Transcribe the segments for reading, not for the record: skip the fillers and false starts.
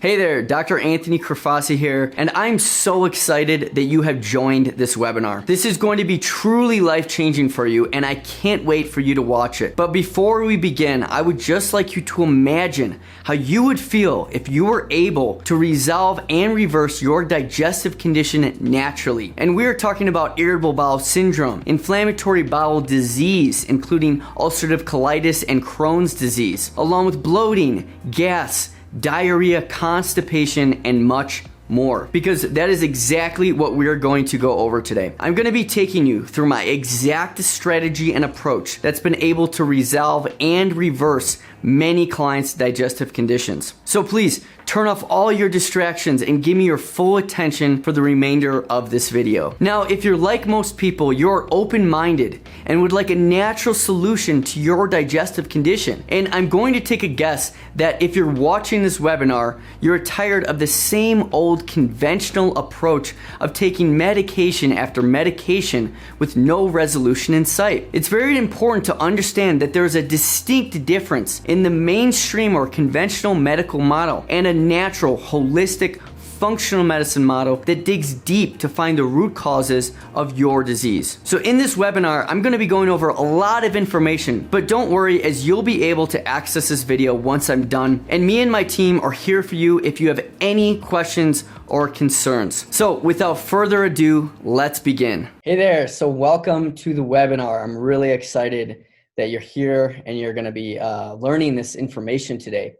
Hey there, Dr. Anthony Crifase here, and I'm so excited that you have joined this webinar. This is going to be truly life-changing for you, and I can't wait for you to watch it. But before we begin, I would just like you to imagine how you would feel if you were able to resolve and reverse your digestive condition naturally. And we are talking about irritable bowel syndrome, inflammatory bowel disease, including ulcerative colitis and Crohn's disease, along with bloating, gas, diarrhea, constipation, and much more, because that is exactly what we're going to go over today. I'm going to be taking you through my exact strategy and approach that's been able to resolve and reverse many clients' digestive conditions. So please turn off all your distractions and give me your full attention for the remainder of this video. Now, if you're like most people, you're open-minded and would like a natural solution to your digestive condition. And I'm going to take a guess that if you're watching this webinar, you're tired of the same old conventional approach of taking medication after medication with no resolution in sight. It's very important to understand that there's a distinct difference in the mainstream or conventional medical model and a natural, holistic, functional medicine model that digs deep to find the root causes of your disease. So in this webinar, I'm going to be going over a lot of information, but don't worry, as you'll be able to access this video once I'm done. And me and my team are here for you if you have any questions or concerns. So without further ado, let's begin. Hey there, so welcome to the webinar. I'm really excited that you're here and you're going to be learning this information today.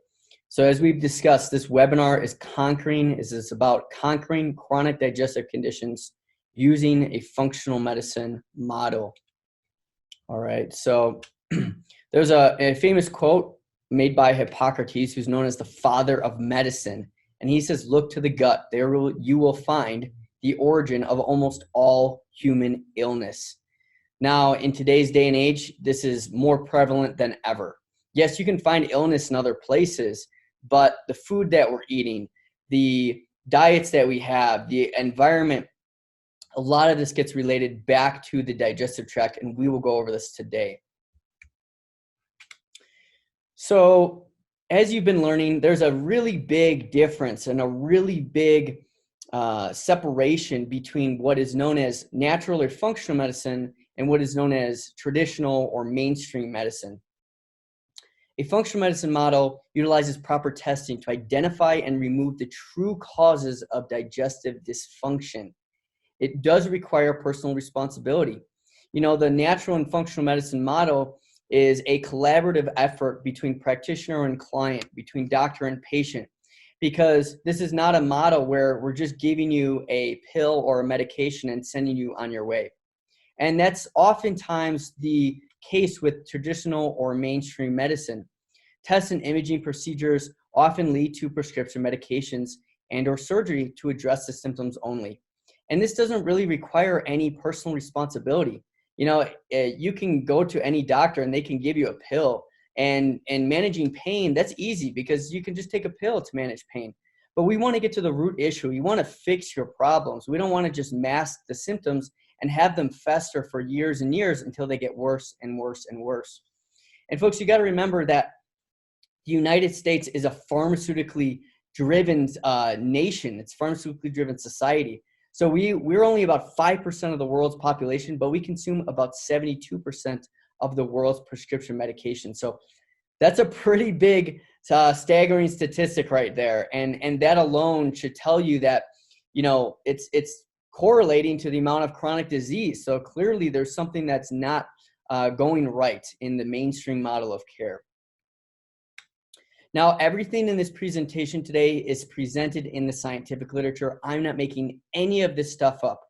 So as we've discussed, this webinar is about conquering chronic digestive conditions using a functional medicine model. All right, so there's a famous quote made by Hippocrates, who's known as the father of medicine. And he says, look to the gut. There you will find the origin of almost all human illness. Now, in today's day and age, this is more prevalent than ever. Yes, you can find illness in other places, but the food that we're eating, the diets that we have, the environment, a lot of this gets related back to the digestive tract, and we will go over this today. So as you've been learning, there's a really big difference and a really big separation between what is known as natural or functional medicine and what is known as traditional or mainstream medicine. A functional medicine model utilizes proper testing to identify and remove the true causes of digestive dysfunction. It does require personal responsibility. You know, the natural and functional medicine model is a collaborative effort between practitioner and client, between doctor and patient, because this is not a model where we're just giving you a pill or a medication and sending you on your way. And that's oftentimes the case with traditional or mainstream medicine. Tests and imaging procedures often lead to prescription medications and or surgery to address the symptoms only. And this doesn't really require any personal responsibility. You know, you can go to any doctor and they can give you a pill, and managing pain, that's easy because you can just take a pill to manage pain. But we want to get to the root issue. You want to fix your problems. We don't want to just mask the symptoms and have them fester for years and years until they get worse and worse and worse. And folks, you got to remember that the United States is a pharmaceutically driven nation. It's a pharmaceutically driven society. So we're only about 5% of the world's population, but we consume about 72% of the world's prescription medication. So that's a pretty big, staggering statistic right there. And that alone should tell you that, you know, it's correlating to the amount of chronic disease. So clearly there's something that's not going right in the mainstream model of care. Now, everything in this presentation today is presented in the scientific literature. I'm not making any of this stuff up.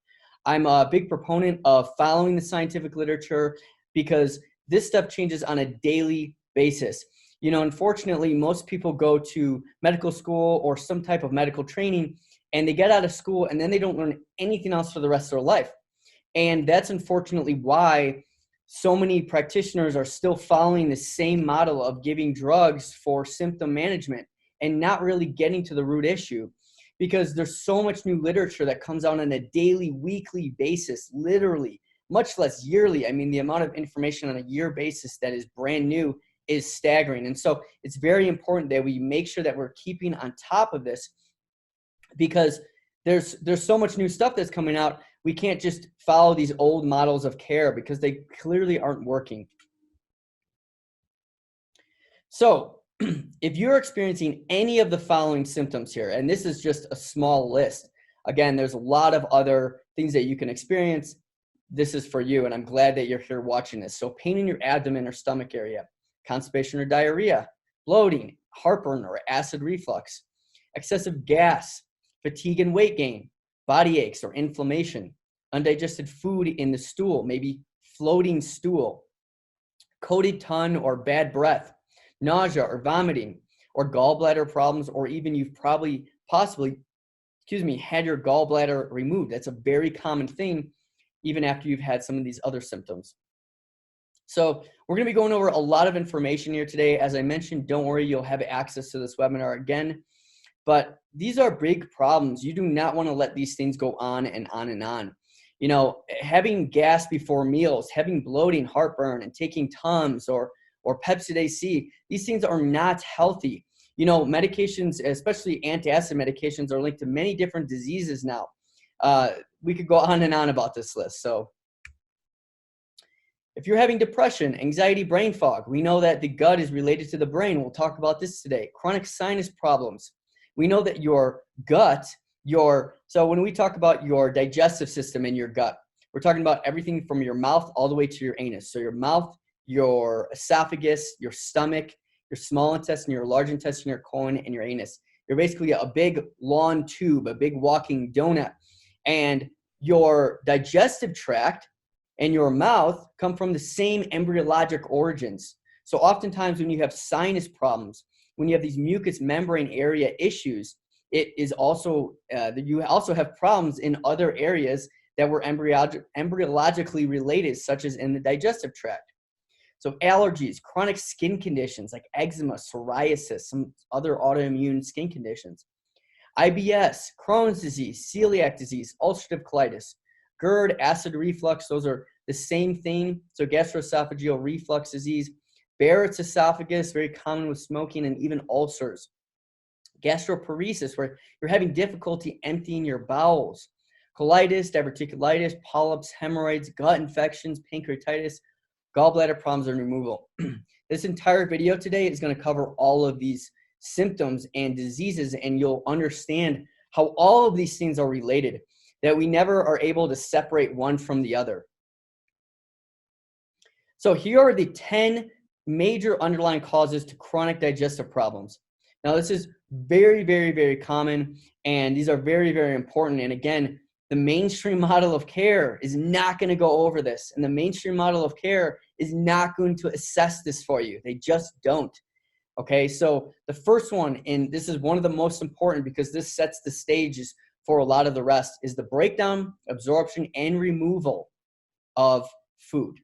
I'm a big proponent of following the scientific literature because this stuff changes on a daily basis. You know, unfortunately, most people go to medical school or some type of medical training and they get out of school and then they don't learn anything else for the rest of their life. And that's unfortunately why so many practitioners are still following the same model of giving drugs for symptom management and not really getting to the root issue, because there's so much new literature that comes out on a daily, weekly basis, literally, much less yearly. I mean, the amount of information on a year basis that is brand new is staggering. And so it's very important that we make sure that we're keeping on top of this, because there's so much new stuff that's coming out. We can't just follow these old models of care because they clearly aren't working. So if you're experiencing any of the following symptoms here, and this is just a small list, again, there's a lot of other things that you can experience. This is for you, and I'm glad that you're here watching this. So pain in your abdomen or stomach area, constipation or diarrhea, bloating, heartburn or acid reflux, excessive gas, fatigue and weight gain, body aches or inflammation, undigested food in the stool, maybe floating stool, coated tongue or bad breath, nausea or vomiting, or gallbladder problems, or even you've possibly had your gallbladder removed. That's a very common thing, even after you've had some of these other symptoms. So we're going to be going over a lot of information here today. As I mentioned, don't worry, you'll have access to this webinar again. But these are big problems. You do not want to let these things go on and on and on. You know, having gas before meals, having bloating, heartburn, and taking Tums or Pepcid AC, these things are not healthy. You know, medications, especially antacid medications, are linked to many different diseases now. We could go on and on about this list. So if you're having depression, anxiety, brain fog, we know that the gut is related to the brain. We'll talk about this today. Chronic sinus problems. We know that your gut, so when we talk about your digestive system in your gut, we're talking about everything from your mouth all the way to your anus. So your mouth, your esophagus, your stomach, your small intestine, your large intestine, your colon, and your anus. You're basically a big long tube, a big walking donut. And your digestive tract and your mouth come from the same embryologic origins. So oftentimes when you have sinus problems, when you have these mucous membrane area issues, it is also, you also have problems in other areas that were embryologically related, such as in the digestive tract. So allergies, chronic skin conditions like eczema, psoriasis, some other autoimmune skin conditions, IBS, Crohn's disease, celiac disease, ulcerative colitis, GERD, acid reflux, those are the same thing. So gastroesophageal reflux disease, Barrett's esophagus, very common with smoking, and even ulcers. Gastroparesis, where you're having difficulty emptying your bowels. Colitis, diverticulitis, polyps, hemorrhoids, gut infections, pancreatitis, gallbladder problems, and removal. This entire video today is going to cover all of these symptoms and diseases, and you'll understand how all of these things are related, that we never are able to separate one from the other. So here are the 10 major underlying causes to chronic digestive problems. Now, this is very, very, very common, and these are very, very important. And again, the mainstream model of care is not going to go over this, and the mainstream model of care is not going to assess this for you. They just don't. Okay, so the first one, and this is one of the most important because this sets the stages for a lot of the rest, is the breakdown, absorption, and removal of food.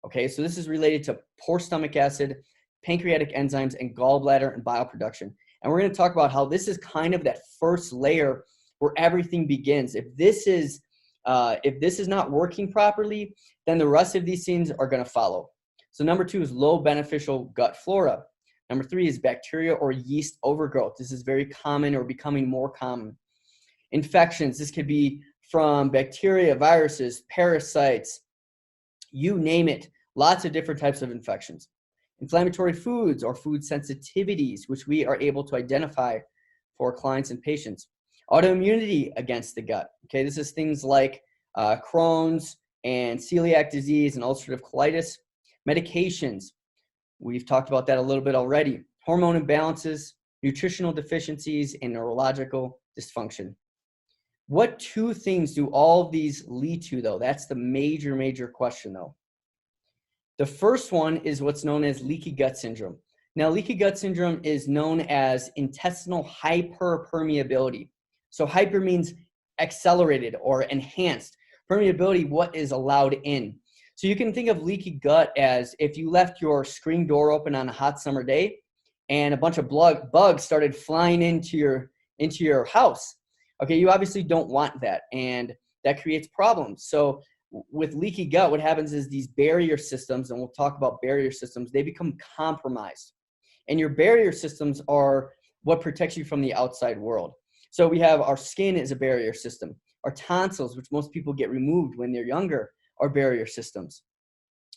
Okay, so this is related to poor stomach acid, pancreatic enzymes, and gallbladder and bile production. And we're going to talk about how this is kind of that first layer where everything begins. If this is not working properly, then the rest of these things are going to follow. So number 2 is low beneficial gut flora. Number 3 is bacteria or yeast overgrowth. This is very common or becoming more common. Infections. This could be from bacteria, viruses, parasites, you name it. Lots of different types of infections. Inflammatory foods or food sensitivities, which we are able to identify for clients and patients. Autoimmunity against the gut. Okay, this is things like Crohn's and celiac disease and ulcerative colitis. Medications. We've talked about that a little bit already. Hormone imbalances, nutritional deficiencies, and neurological dysfunction. What 2 things do all of these lead to, though? That's the major, major question, though. The first one is what's known as leaky gut syndrome. Now, leaky gut syndrome is known as intestinal hyperpermeability. So hyper means accelerated or enhanced. Permeability, what is allowed in. So you can think of leaky gut as if you left your screen door open on a hot summer day and a bunch of bugs started flying into your house. Okay, you obviously don't want that, and that creates problems. So with leaky gut, what happens is these barrier systems, and we'll talk about barrier systems, they become compromised. And your barrier systems are what protects you from the outside world. So we have our skin is a barrier system. Our tonsils, which most people get removed when they're younger, are barrier systems.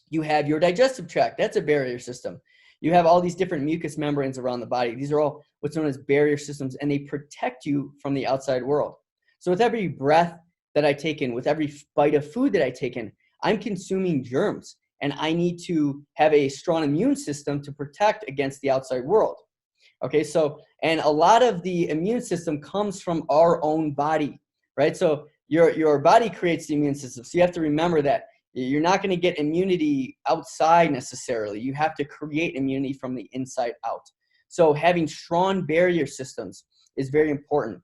You have your digestive tract, that's a barrier system. You have all these different mucous membranes around the body. These are all what's known as barrier systems, and they protect you from the outside world. So with every breath that I take in, with every bite of food that I take in, I'm consuming germs, and I need to have a strong immune system to protect against the outside world. Okay, so, and a lot of the immune system comes from our own body, right? So your body creates the immune system. So you have to remember that you're not going to get immunity outside necessarily. You have to create immunity from the inside out. So having strong barrier systems is very important.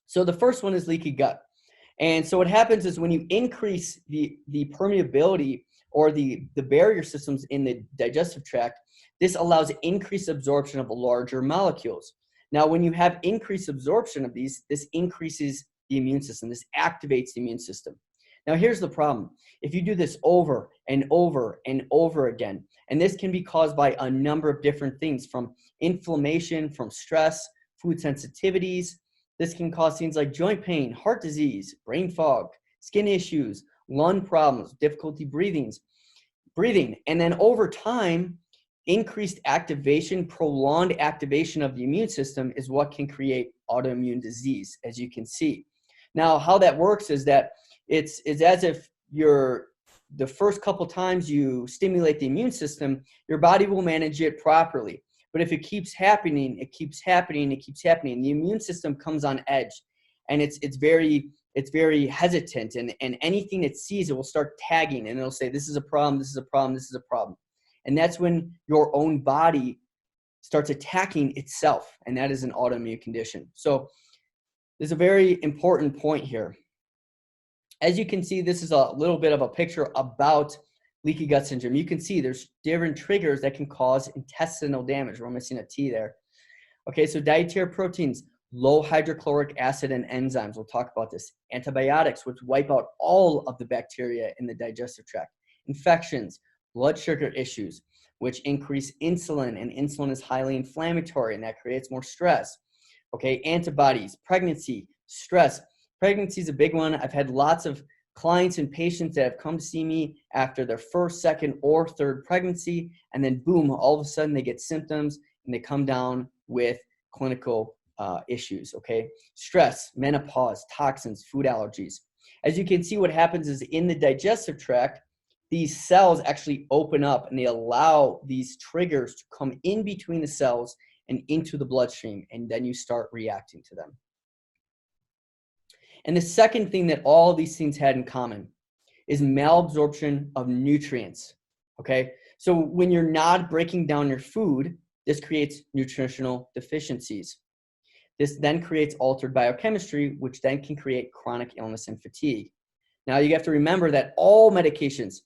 So the first one is leaky gut. And so what happens is when you increase the permeability or the barrier systems in the digestive tract, this allows increased absorption of larger molecules. Now, when you have increased absorption of these, this increases the immune system. This activates the immune system. Now, here's the problem. If you do this over and over and over again, and this can be caused by a number of different things, from inflammation, from stress, food sensitivities. This can cause things like joint pain, heart disease, brain fog, skin issues, lung problems, difficulty breathing. And then over time, increased activation, prolonged activation of the immune system is what can create autoimmune disease, as you can see. Now, how that works is that it's as if the first couple times you stimulate the immune system, your body will manage it properly. But if it keeps happening, it keeps happening, it keeps happening, the immune system comes on edge, and it's very hesitant, and anything it sees, it will start tagging, and it'll say, this is a problem, this is a problem, this is a problem. And that's when your own body starts attacking itself, and that is an autoimmune condition. So there's a very important point here. As you can see, this is a little bit of a picture about leaky gut syndrome. You can see there's different triggers that can cause intestinal damage. We're missing a T there. Okay, so dietary proteins, low hydrochloric acid and enzymes. We'll talk about this. Antibiotics, which wipe out all of the bacteria in the digestive tract. Infections, blood sugar issues, which increase insulin, and insulin is highly inflammatory, and that creates more stress. Okay, antibodies, pregnancy, stress. Pregnancy is a big one. I've had lots of clients and patients that have come to see me after their first, second, or third pregnancy, and then boom, all of a sudden they get symptoms and they come down with clinical issues, okay? Stress, menopause, toxins, food allergies. As you can see, what happens is in the digestive tract, these cells actually open up and they allow these triggers to come in between the cells and into the bloodstream, and then you start reacting to them. And the second thing that all these things had in common is malabsorption of nutrients, okay? So when you're not breaking down your food, this creates nutritional deficiencies. This then creates altered biochemistry, which then can create chronic illness and fatigue. Now, you have to remember that all medications,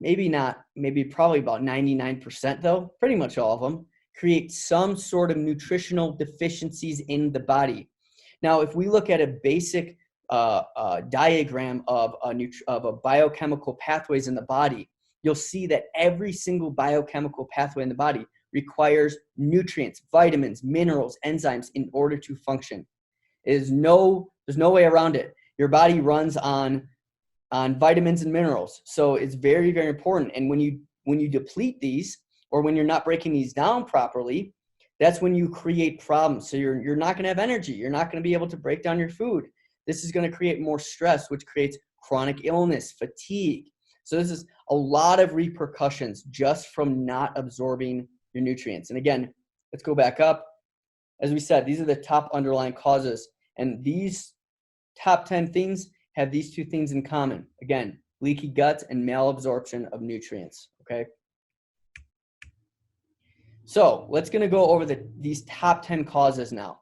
probably about 99% though, pretty much all of them, create some sort of nutritional deficiencies in the body. Now, if we look at a basic diagram of a biochemical pathways in the body, you'll see that every single biochemical pathway in the body requires nutrients, vitamins, minerals, enzymes in order to function. There's no way around it. Your body runs on vitamins and minerals, so it's very, very important. And when you deplete these, or when you're not breaking these down properly, that's when you create problems. So you're not going to have energy. You're not going to be able to break down your food. This is going to create more stress, which creates chronic illness, fatigue. So this is a lot of repercussions just from not absorbing your nutrients. And again, let's go back up. As we said, these are the top underlying causes. And these top 10 things have these two things in common. Again, leaky gut and malabsorption of nutrients, okay? So let's going to go over these top 10 causes now.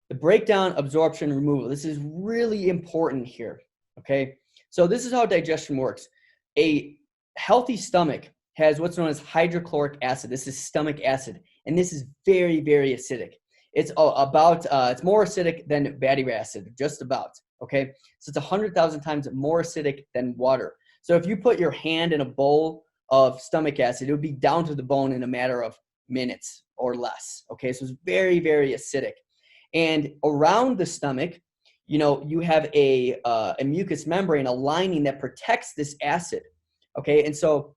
The breakdown, absorption, removal. This is really important here, okay? So this is how digestion works. A healthy stomach has what's known as hydrochloric acid. This is stomach acid, and this is very, very acidic. It's it's more acidic than battery acid, just about, okay? So it's 100,000 times more acidic than water. So if you put your hand in a bowl of stomach acid, it would be down to the bone in a matter of minutes or less, okay? So it's very, very acidic. And around the stomach, you know, you have a mucous membrane, a lining that protects this acid, okay? And so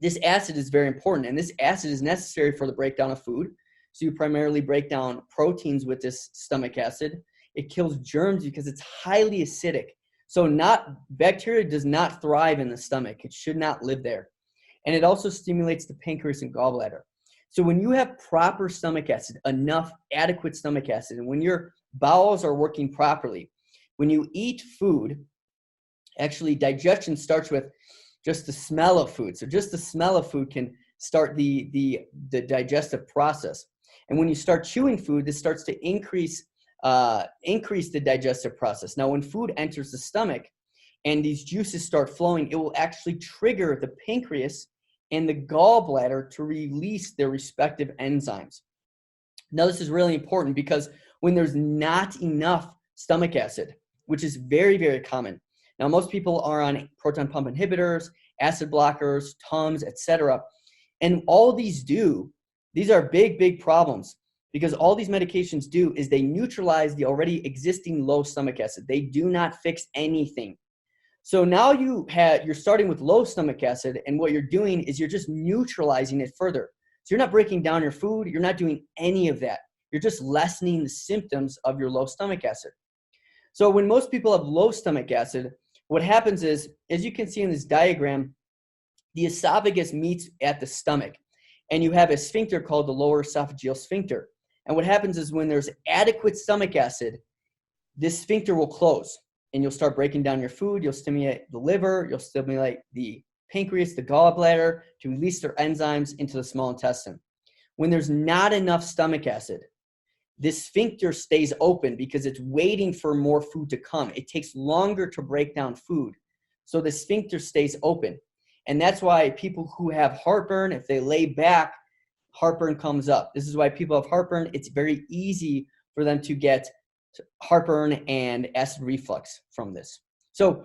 this acid is very important, and this acid is necessary for the breakdown of food. So you primarily break down proteins with this stomach acid. It kills germs because it's highly acidic. So bacteria does not thrive in the stomach. It should not live there. And it also stimulates the pancreas and gallbladder. So when you have proper stomach acid, enough adequate stomach acid, and when your bowels are working properly, when you eat food, actually digestion starts with just the smell of food. So just the smell of food can start the digestive process. And when you start chewing food, this starts to increase the digestive process. Now, when food enters the stomach and these juices start flowing, it will actually trigger the pancreas and the gallbladder to release their respective enzymes. Now, this is really important because when there's not enough stomach acid, which is very, very common. Now, most people are on proton pump inhibitors, acid blockers, Tums, etc. And all these are big, big problems because all these medications do is they neutralize the already existing low stomach acid. They do not fix anything. So now you're starting with low stomach acid, and what you're doing is you're just neutralizing it further. So you're not breaking down your food. You're not doing any of that. You're just lessening the symptoms of your low stomach acid. So when most people have low stomach acid, what happens is, as you can see in this diagram, the esophagus meets at the stomach, and you have a sphincter called the lower esophageal sphincter. And what happens is when there's adequate stomach acid, this sphincter will close, and you'll start breaking down your food. You'll stimulate the liver. You'll stimulate the pancreas, the gallbladder to release their enzymes into the small intestine. When there's not enough stomach acid, this sphincter stays open because it's waiting for more food to come. It takes longer to break down food. So the sphincter stays open. And that's why people who have heartburn, if they lay back, heartburn comes up. This is why people have heartburn. It's very easy for them to get heartburn and acid reflux from this. So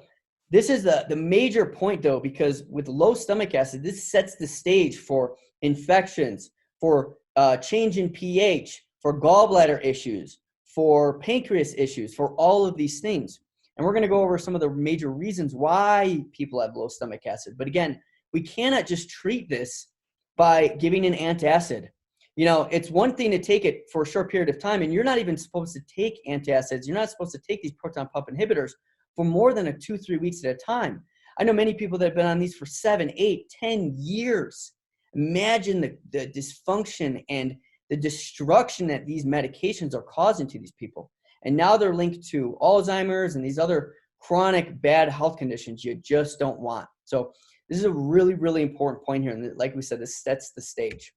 this is the major point, though, because with low stomach acid, this sets the stage for infections, for change in pH, for gallbladder issues, for pancreas issues, for all of these things. And we're going to go over some of the major reasons why people have low stomach acid. But again, we cannot just treat this by giving an antacid. You know, it's one thing to take it for a short period of time, and you're not even supposed to take antacids. You're not supposed to take these proton pump inhibitors for more than 2-3 weeks at a time. I know many people that have been on these for 7, 8, 10 years. Imagine the dysfunction and the destruction that these medications are causing to these people. And now they're linked to Alzheimer's and these other chronic bad health conditions you just don't want. So this is a really, really important point here. And like we said, this sets the stage.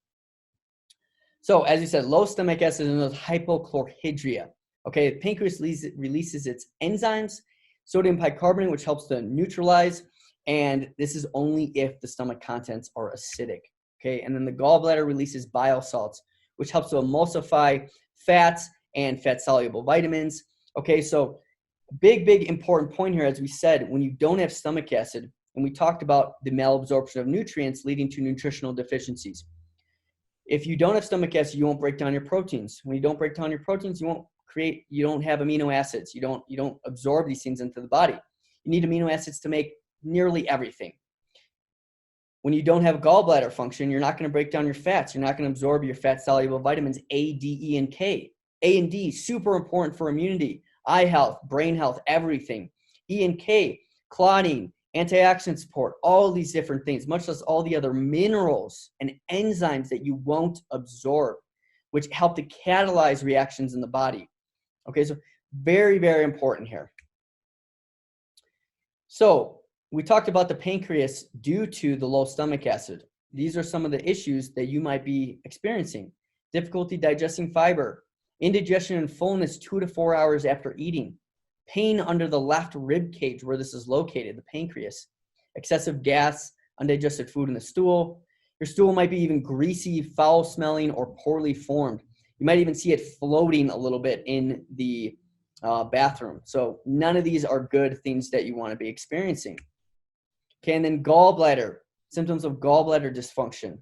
So as you said, low stomach acid is known as hypochlorhydria. Okay, the pancreas releases its enzymes, sodium bicarbonate, which helps to neutralize. And this is only if the stomach contents are acidic. Okay, and then the gallbladder releases bile salts, which helps to emulsify fats and fat-soluble vitamins. Okay, so big, important point here, as we said, when you don't have stomach acid, and we talked about the malabsorption of nutrients leading to nutritional deficiencies. If you don't have stomach acid, you won't break down your proteins. When you don't break down your proteins, you don't have amino acids. You don't absorb these things into the body. You need amino acids to make nearly everything. When you don't have gallbladder function, you're not going to break down your fats. You're not going to absorb your fat-soluble vitamins A, D, E, and K. A and D, super important for immunity, eye health, brain health, everything. E and K, clotting, antioxidant support, all these different things, much less all the other minerals and enzymes that you won't absorb, which help to catalyze reactions in the body. Okay, so very, very important here. So we talked about the pancreas due to the low stomach acid. These are some of the issues that you might be experiencing. Difficulty digesting fiber, indigestion and fullness 2 to 4 hours after eating, pain under the left rib cage where this is located, the pancreas, excessive gas, undigested food in the stool. Your stool might be even greasy, foul smelling, or poorly formed. You might even see it floating a little bit in the bathroom. So none of these are good things that you want to be experiencing. Okay, and then gallbladder, symptoms of gallbladder dysfunction.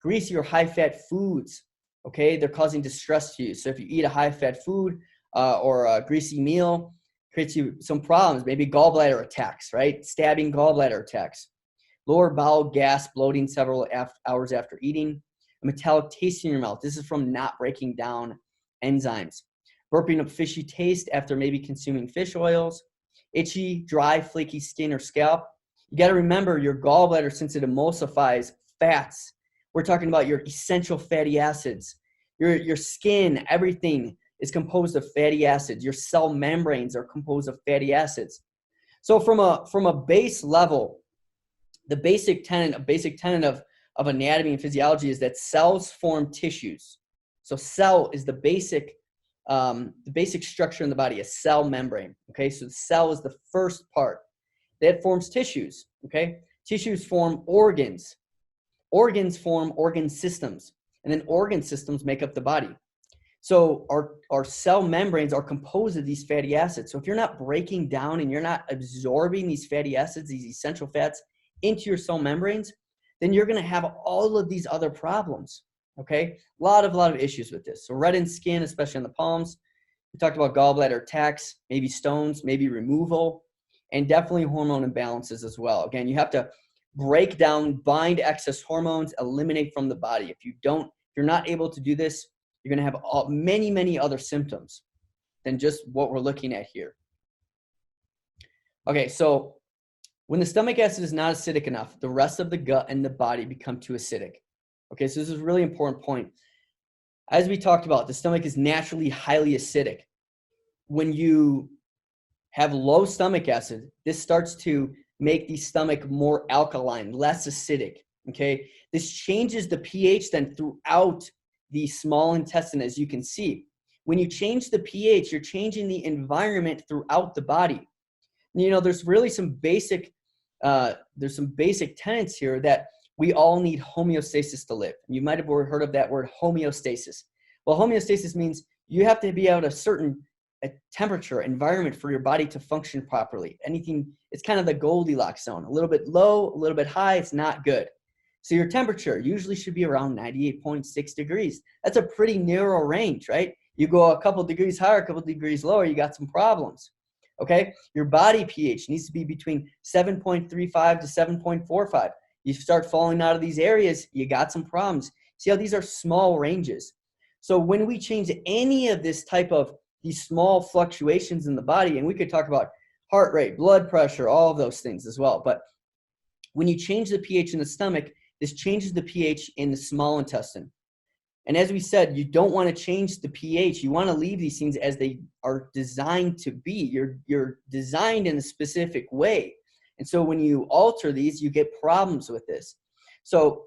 Greasy or high-fat foods, okay, they're causing distress to you. So if you eat a high-fat food or a greasy meal, creates you some problems, maybe gallbladder attacks, right? Stabbing gallbladder attacks. Lower bowel gas, bloating several hours after eating. A metallic taste in your mouth. This is from not breaking down enzymes. Burping up fishy taste after maybe consuming fish oils. Itchy, dry, flaky skin or scalp. You got to remember your gallbladder, since it emulsifies fats. We're talking about your essential fatty acids. Your skin, everything is composed of fatty acids. Your cell membranes are composed of fatty acids. So from a base level, the basic tenet of anatomy and physiology is that cells form tissues. So cell is the basic structure in the body, a cell membrane. Okay, so the cell is the first part that forms tissues. Okay, tissues form organs. Organs form organ systems, and then organ systems make up the body. So our cell membranes are composed of these fatty acids. So if you're not breaking down and you're not absorbing these fatty acids, these essential fats, into your cell membranes, then you're going to have all of these other problems. Okay, a lot of issues with this. So reddened skin, especially on the palms. We talked about gallbladder attacks, maybe stones, maybe removal, and definitely hormone imbalances as well. Again, you have to break down, bind excess hormones, eliminate from the body. If you're not able to do this, you're going to have many other symptoms than just what we're looking at here. Okay, so when the stomach acid is not acidic enough, the rest of the gut and the body become too acidic. Okay, so this is a really important point. As we talked about, the stomach is naturally highly acidic. When you have low stomach acid, this starts to make the stomach more alkaline, less acidic. Okay, this changes the pH then throughout the small intestine, as you can see. When you change the pH, you're changing the environment throughout the body. You know, there's really some basic tenets here that we all need homeostasis to live. You might have heard of that word, homeostasis. Well, homeostasis means you have to be at a certain temperature environment for your body to function properly. It's kind of the Goldilocks zone. A little bit low, a little bit high, it's not good. So your temperature usually should be around 98.6 degrees. That's a pretty narrow range, right? You go a couple degrees higher, a couple degrees lower, you got some problems. Okay, your body pH needs to be between 7.35 to 7.45. You start falling out of these areas, you got some problems. See how these are small ranges. So when we change any of this type of these small fluctuations in the body, and we could talk about heart rate, blood pressure, all of those things as well. But when you change the pH in the stomach, this changes the pH in the small intestine. And as we said, you don't want to change the pH. You want to leave these things as they are designed to be. You're designed in a specific way. And so when you alter these, you get problems with this. So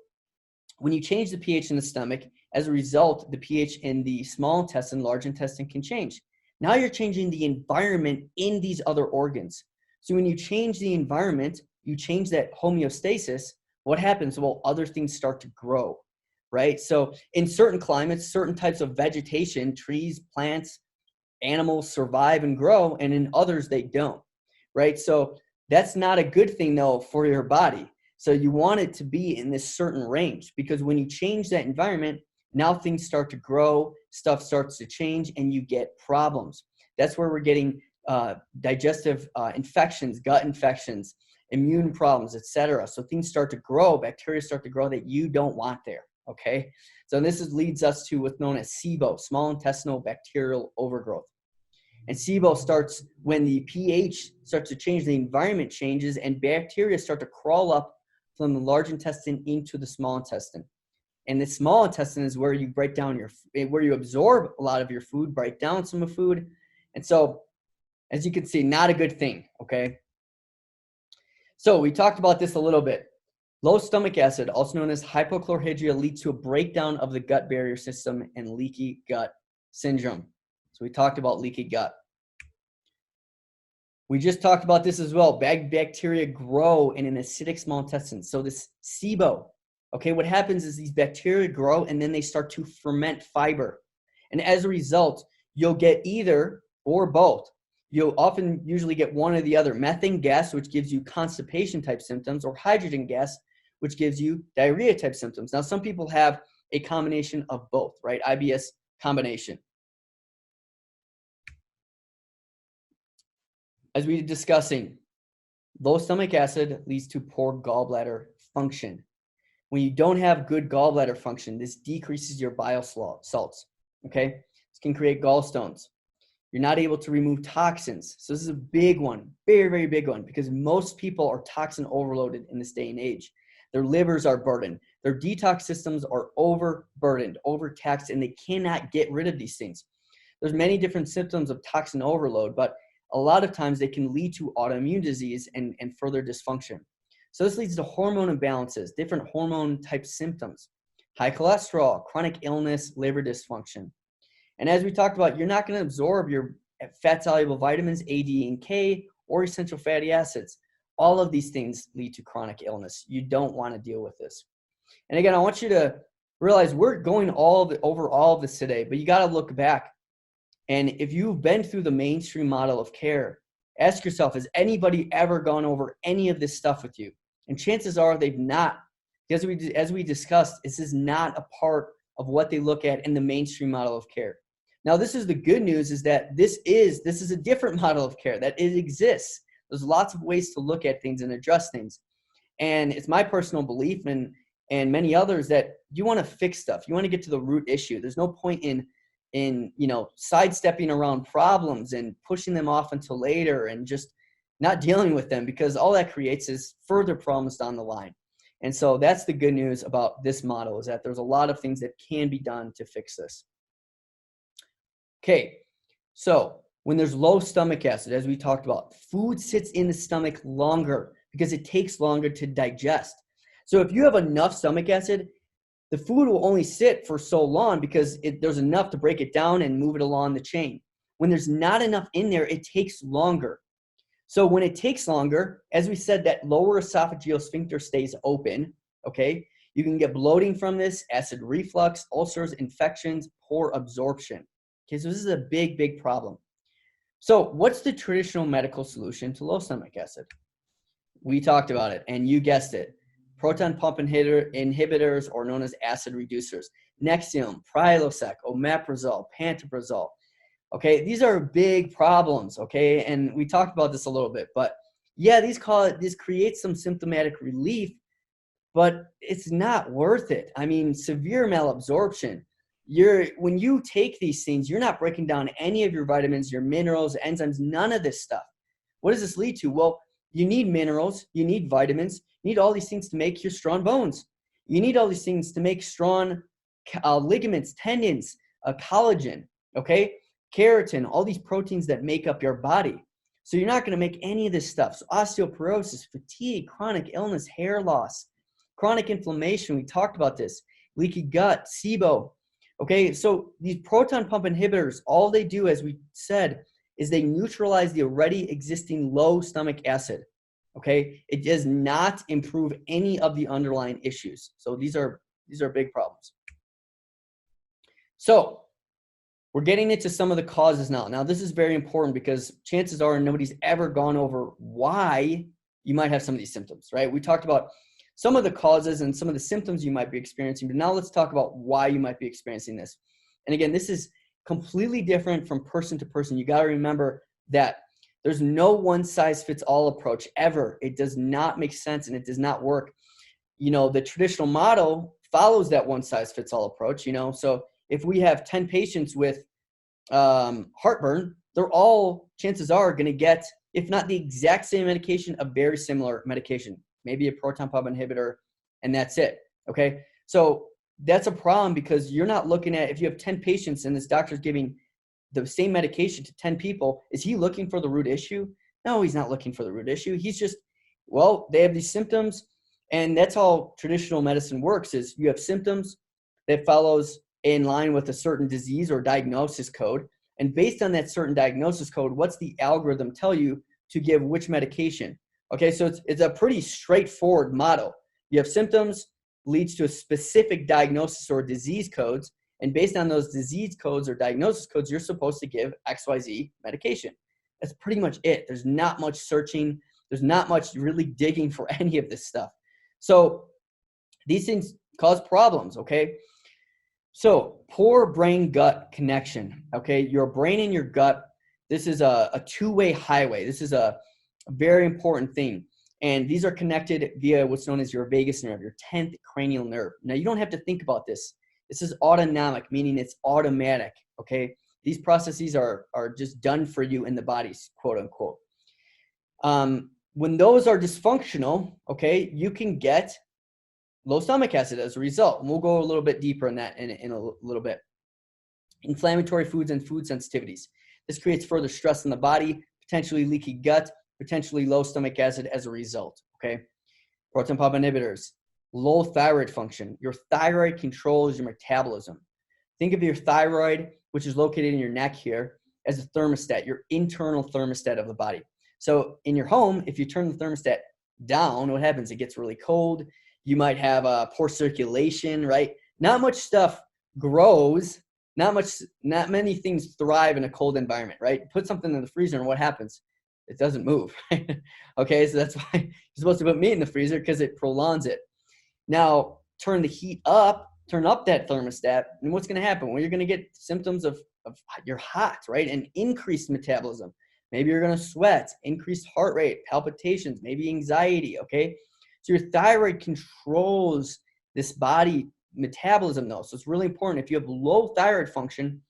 when you change the pH in the stomach, as a result, the pH in the small intestine, large intestine can change. Now you're changing the environment in these other organs. So when you change the environment, you change that homeostasis, what happens? Well, other things start to grow, right? So in certain climates, certain types of vegetation, trees, plants, animals survive and grow, and in others they don't, right? So that's not a good thing though for your body. So you want it to be in this certain range, because when you change that environment, now things start to grow, stuff starts to change, and you get problems. That's where we're getting digestive infections, gut infections, immune problems, etc. So things start to grow, bacteria start to grow that you don't want there, okay? So this leads us to what's known as Sibo, small intestinal bacterial overgrowth. And Sibo starts when the pH starts to change, the environment changes, and bacteria start to crawl up from the large intestine into the small intestine. And the small intestine is where you break down where you absorb a lot of your food, break down some of food. And so, as you can see, not a good thing, okay? So we talked about this a little bit. Low stomach acid, also known as hypochlorhydria, leads to a breakdown of the gut barrier system and leaky gut syndrome. So we talked about leaky gut. We just talked about this as well. Bacteria grow in an acidic small intestine. So this Sibo, okay, what happens is these bacteria grow and then they start to ferment fiber. And as a result, you'll get either or both. You'll often usually get one or the other. Methane gas, which gives you constipation type symptoms, or hydrogen gas, which gives you diarrhea type symptoms. Now, some people have a combination of both, right? IBS combination. As we were discussing, low stomach acid leads to poor gallbladder function. When you don't have good gallbladder function, this decreases your bile salts, okay? This can create gallstones. You're not able to remove toxins. So this is a big one, very, very big one, because most people are toxin overloaded in this day and age. Their livers are burdened. Their detox systems are overburdened, overtaxed, and they cannot get rid of these things. There's many different symptoms of toxin overload, but a lot of times they can lead to autoimmune disease and further dysfunction. So this leads to hormone imbalances, different hormone type symptoms, high cholesterol, chronic illness, liver dysfunction. And as we talked about, you're not going to absorb your fat-soluble vitamins, A, D, and K, or essential fatty acids. All of these things lead to chronic illness. You don't want to deal with this. And again, I want you to realize we're going over all of this today, but you got to look back. And if you've been through the mainstream model of care, ask yourself, has anybody ever gone over any of this stuff with you? And chances are they've not. Because as we discussed, this is not a part of what they look at in the mainstream model of care. Now, this is the good news, is that this is a different model of care, that it exists. There's lots of ways to look at things and address things. And it's my personal belief and many others that you want to fix stuff. You want to get to the root issue. There's no point in sidestepping around problems and pushing them off until later and just not dealing with them, because all that creates is further problems down the line. And so that's the good news about this model, is that there's a lot of things that can be done to fix this. Okay, so when there's low stomach acid, as we talked about, food sits in the stomach longer because it takes longer to digest. So if you have enough stomach acid, the food will only sit for so long because there's enough to break it down and move it along the chain. When there's not enough in there, it takes longer. So when it takes longer, as we said, that lower esophageal sphincter stays open, okay? You can get bloating from this, acid reflux, ulcers, infections, poor absorption. Okay, so this is a big, big problem. So what's the traditional medical solution to low stomach acid? We talked about it, and you guessed it. Proton pump inhibitors, or known as acid reducers. Nexium, Prilosec, omeprazole, pantoprazole. Okay, these are big problems, okay? And we talked about this a little bit, but yeah, this creates some symptomatic relief, but it's not worth it. I mean, severe malabsorption. When you take these things, you're not breaking down any of your vitamins, your minerals, enzymes, none of this stuff. What does this lead to? Well, you need minerals, you need vitamins, you need all these things to make your strong bones. You need all these things to make strong ligaments, tendons, collagen, okay? Keratin, all these proteins that make up your body. So you're not going to make any of this stuff. So osteoporosis, fatigue, chronic illness, hair loss, chronic inflammation, we talked about this, leaky gut, Sibo. Okay, so these proton pump inhibitors, all they do, as we said, is they neutralize the already existing low stomach acid. Okay, it does not improve any of the underlying issues. So these are big problems. So we're getting into some of the causes now. Now, this is very important because chances are nobody's ever gone over why you might have some of these symptoms, right? We talked about some of the causes and some of the symptoms you might be experiencing, but now let's talk about why you might be experiencing this. And again, this is completely different from person to person. You got to remember that there's no one size fits all approach ever. It does not make sense and it does not work. You know, the traditional model follows that one size fits all approach, you know. So if we have 10 patients with heartburn, they're all, chances are, going to get, if not the exact same medication, a very similar medication. Maybe a proton pump inhibitor, and that's it, okay? So that's a problem because you're not looking at, if you have 10 patients and this doctor's giving the same medication to 10 people, is he looking for the root issue? No, he's not looking for the root issue. He's just, well, they have these symptoms, and that's how traditional medicine works, is you have symptoms that follows in line with a certain disease or diagnosis code, and based on that certain diagnosis code, what's the algorithm tell you to give which medication? Okay, so it's a pretty straightforward model. You have symptoms, leads to a specific diagnosis or disease codes, And based on those disease codes or diagnosis codes, you're supposed to give XYZ medication. That's pretty much it. There's not much searching. There's not much really digging for any of this stuff. So these things cause problems, okay? So poor brain-gut connection, okay? Your brain and your gut, this is a two-way highway. This is a very important thing. And these are connected via what's known as your vagus nerve, your 10th cranial nerve. Now, you don't have to think about this. This is autonomic, meaning it's automatic, okay? These processes are just done for you in the body, quote unquote. When those are dysfunctional, okay, you can get low stomach acid as a result. And we'll go a little bit deeper in that in a little bit. Inflammatory foods and food sensitivities. This creates further stress in the body, potentially leaky gut, potentially low stomach acid as a result, okay? Proton pump inhibitors, low thyroid function. Your thyroid controls your metabolism. Think of your thyroid, which is located in your neck here, as a thermostat, your internal thermostat of the body. So in your home, if you turn the thermostat down, what happens? It gets really cold. You might have poor circulation, right? Not much stuff grows. Not many things thrive in a cold environment, right? Put something in the freezer and what happens? It doesn't move. Okay, so that's why you're supposed to put meat in the freezer, because it prolongs it. Now, turn the heat up, turn up that thermostat, and what's going to happen? Well, you're going to get symptoms of you're hot, right? And increased metabolism. Maybe you're going to sweat, increased heart rate, palpitations, maybe anxiety, okay? So your thyroid controls this body metabolism though. So it's really important. If you have low thyroid function,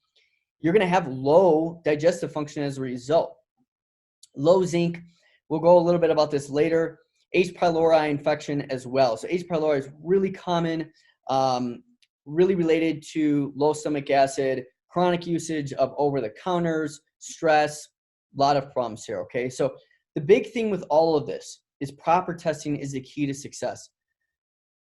you're going to have low digestive function as a result. Low zinc, we'll go a little bit about this later. H. pylori infection as well. So H. pylori is really common, really related to low stomach acid, chronic usage of over-the-counters, stress, a lot of problems here, okay? So the big thing with all of this is proper testing is the key to success.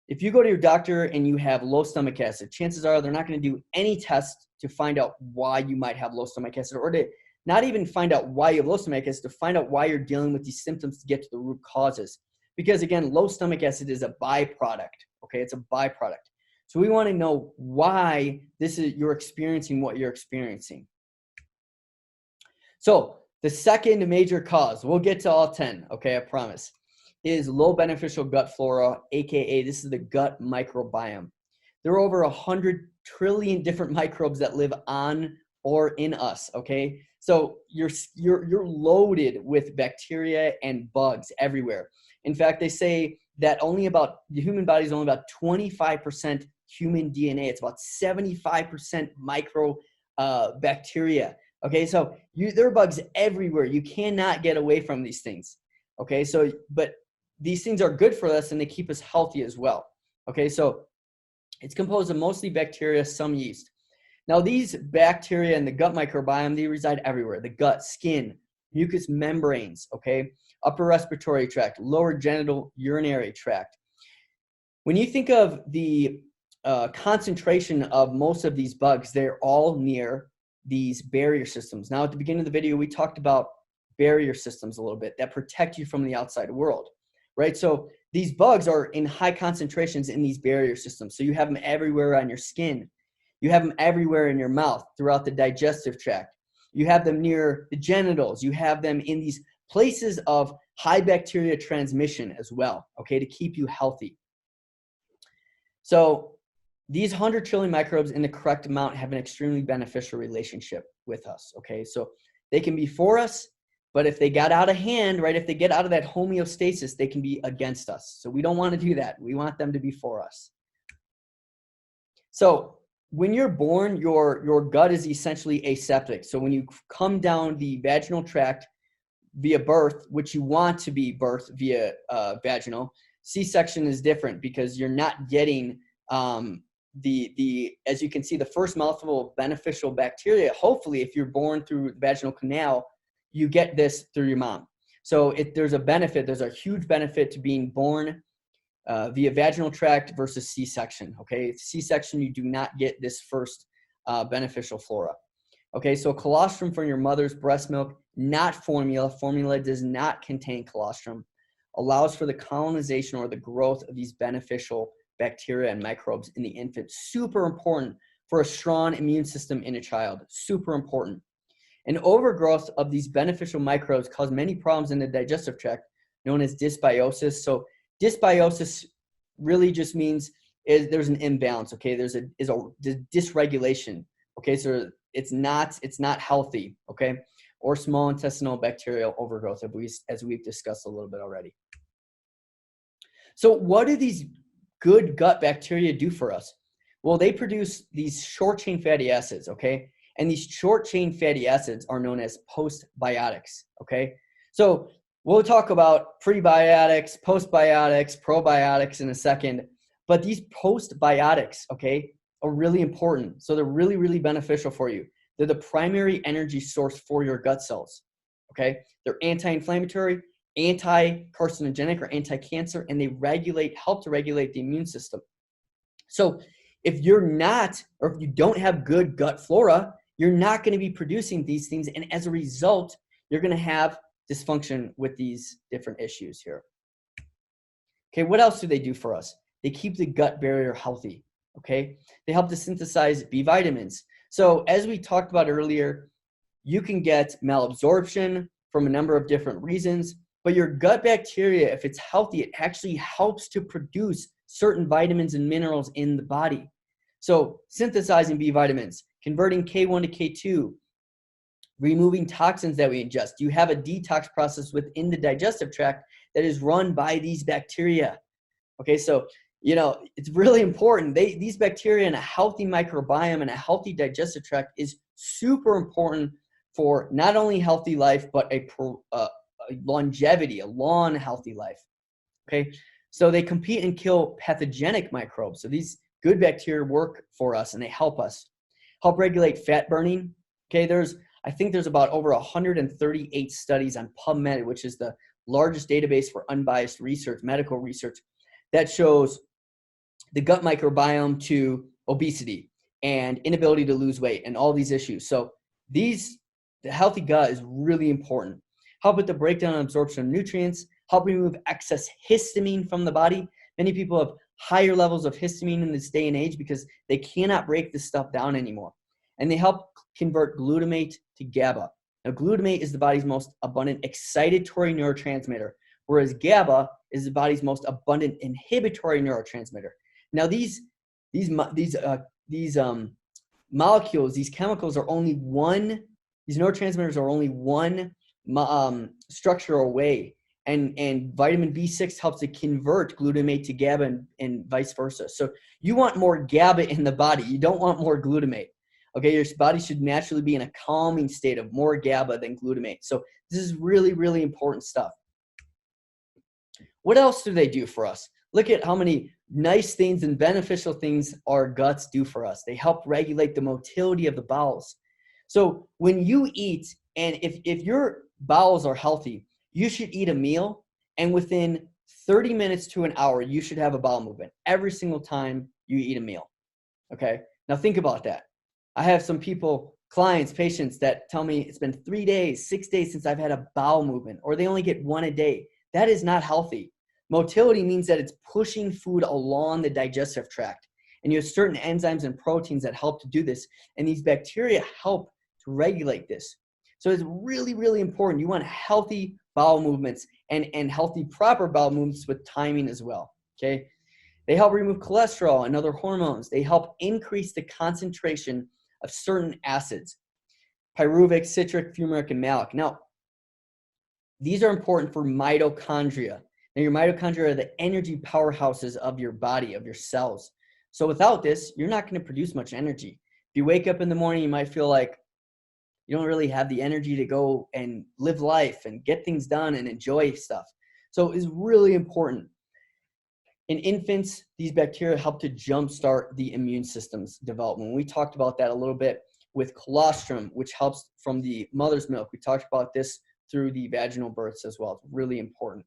If you go to your doctor and you have low stomach acid, chances are they're not going to do any tests to find out why you might have low stomach acid, or to not even find out why you have low stomach acid, to find out why you're dealing with these symptoms to get to the root causes. Because again, low stomach acid is a byproduct, okay? It's a byproduct. So we want to know why you're experiencing what you're experiencing. So the second major cause, we'll get to all 10, okay, I promise, is low beneficial gut flora, aka this is the gut microbiome. There are over 100 trillion different microbes that live on or in us, okay? So you're loaded with bacteria and bugs everywhere. In fact, they say that the human body is only about 25% human DNA. It's about 75% micro bacteria. Okay, so there are bugs everywhere. You cannot get away from these things. Okay, so but these things are good for us and they keep us healthy as well. Okay, so it's composed of mostly bacteria, some yeast. Now these bacteria in the gut microbiome, they reside everywhere. The gut, skin, mucous membranes, okay, upper respiratory tract, lower genital urinary tract. When you think of the concentration of most of these bugs, they're all near these barrier systems. Now at the beginning of the video, we talked about barrier systems a little bit that protect you from the outside world, right? So these bugs are in high concentrations in these barrier systems. So you have them everywhere on your skin. You have them everywhere in your mouth, throughout the digestive tract. You have them near the genitals. You have them in these places of high bacteria transmission as well, okay, to keep you healthy. So these 100 trillion microbes in the correct amount have an extremely beneficial relationship with us, okay? So they can be for us, but if they got out of hand, right, if they get out of that homeostasis, they can be against us. So we don't want to do that. We want them to be for us. So when you're born, your gut is essentially aseptic. So when you come down the vaginal tract via birth, which you want to be birthed via vaginal, C-section is different because you're not getting as you can see, the first mouthful of beneficial bacteria. Hopefully, if you're born through the vaginal canal, you get this through your mom. So there's a benefit, there's a huge benefit to being born via vaginal tract versus C-section, okay? C-section, you do not get this first beneficial flora. Okay, so colostrum from your mother's breast milk, not formula. Formula does not contain colostrum. Allows for the colonization or the growth of these beneficial bacteria and microbes in the infant. Super important for a strong immune system in a child. Super important. An overgrowth of these beneficial microbes cause many problems in the digestive tract, known as dysbiosis. So dysbiosis really just means there's an imbalance, okay? There's a dysregulation, okay? So it's not healthy, okay? Or small intestinal bacterial overgrowth, as we've discussed a little bit already. So what do these good gut bacteria do for us? Well, they produce these short-chain fatty acids, okay? And these short-chain fatty acids are known as postbiotics, okay? So we'll talk about prebiotics, postbiotics, probiotics in a second, but these postbiotics, okay, are really important. So they're really, really beneficial for you. They're the primary energy source for your gut cells, okay? They're anti-inflammatory, anti-carcinogenic or anti-cancer, and they help to regulate the immune system. So if you're not, or if you don't have good gut flora, you're not going to be producing these things. And as a result, you're going to have dysfunction with these different issues here. Okay, what else do they do for us? They keep the gut barrier healthy, okay? They help to synthesize B vitamins. So as we talked about earlier, you can get malabsorption from a number of different reasons, but your gut bacteria, if it's healthy, it actually helps to produce certain vitamins and minerals in the body. So synthesizing B vitamins, converting K1 to K2, removing toxins that we ingest. You have a detox process within the digestive tract that is run by these bacteria. Okay, so it's really important. These bacteria and a healthy microbiome and a healthy digestive tract is super important for not only healthy life, but a longevity, a long, healthy life. Okay, so they compete and kill pathogenic microbes. So these good bacteria work for us and they help regulate fat burning. Okay, I think there's about over 138 studies on PubMed, which is the largest database for unbiased research, medical research, that shows the gut microbiome to obesity and inability to lose weight and all these issues. So the healthy gut is really important. Help with the breakdown and absorption of nutrients, help remove excess histamine from the body. Many people have higher levels of histamine in this day and age because they cannot break this stuff down anymore. And they help convert glutamate to GABA. Now, glutamate is the body's most abundant excitatory neurotransmitter, whereas GABA is the body's most abundant inhibitory neurotransmitter. Now, these molecules, these chemicals are only one. These neurotransmitters are only one structure away, and vitamin B6 helps to convert glutamate to GABA and vice versa. So you want more GABA in the body. You don't want more glutamate. Okay, your body should naturally be in a calming state of more GABA than glutamate. So this is really, really important stuff. What else do they do for us? Look at how many nice things and beneficial things our guts do for us. They help regulate the motility of the bowels. So when you eat, and if your bowels are healthy, you should eat a meal, and within 30 minutes to an hour, you should have a bowel movement every single time you eat a meal. Okay, now think about that. I have some clients, patients that tell me it's been 3 days, 6 days since I've had a bowel movement, or they only get one a day. That is not healthy. Motility means that it's pushing food along the digestive tract, and you have certain enzymes and proteins that help to do this, and these bacteria help to regulate this. So it's really, really important. You want healthy bowel movements and healthy proper bowel movements with timing as well, okay? They help remove cholesterol and other hormones. They help increase the concentration of certain acids, pyruvic, citric, fumaric, and malic. Now, these are important for mitochondria. Now, your mitochondria are the energy powerhouses of your body, of your cells. So without this, you're not going to produce much energy. If you wake up in the morning, you might feel like you don't really have the energy to go and live life and get things done and enjoy stuff. So it's really important. In infants, these bacteria help to jumpstart the immune system's development. We talked about that a little bit with colostrum, which helps from the mother's milk. We talked about this through the vaginal births as well. It's really important.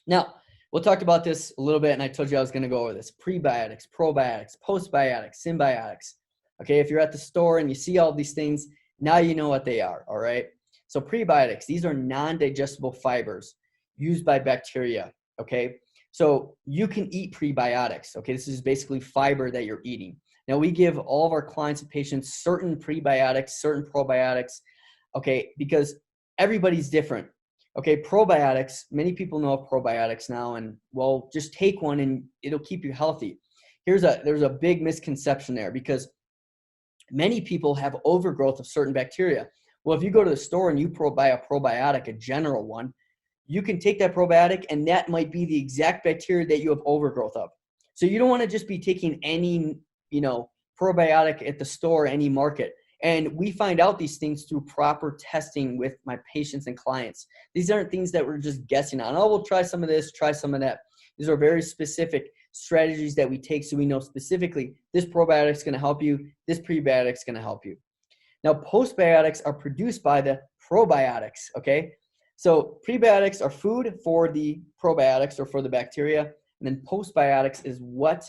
Now, we'll talk about this a little bit, and I told you I was going to go over this. Prebiotics, probiotics, postbiotics, symbiotics. Okay, if you're at the store and you see all these things, now you know what they are, all right? So prebiotics, these are non-digestible fibers used by bacteria, okay? So you can eat prebiotics, okay? This is basically fiber that you're eating. Now, we give all of our clients and patients certain prebiotics, certain probiotics, okay, because everybody's different. Okay, probiotics, many people know of probiotics now, and well, just take one and it'll keep you healthy. There's a big misconception there, because many people have overgrowth of certain bacteria. Well, if you go to the store and you buy a probiotic, a general one, you can take that probiotic and that might be the exact bacteria that you have overgrowth of. So you don't want to just be taking any, probiotic at the store, any market. And we find out these things through proper testing with my patients and clients. These aren't things that we're just guessing on. Oh, we'll try some of this, try some of that. These are very specific strategies that we take, so we know specifically this probiotic is going to help you, this prebiotic is going to help you. Now, postbiotics are produced by the probiotics, okay? So prebiotics are food for the probiotics or for the bacteria, and then postbiotics is what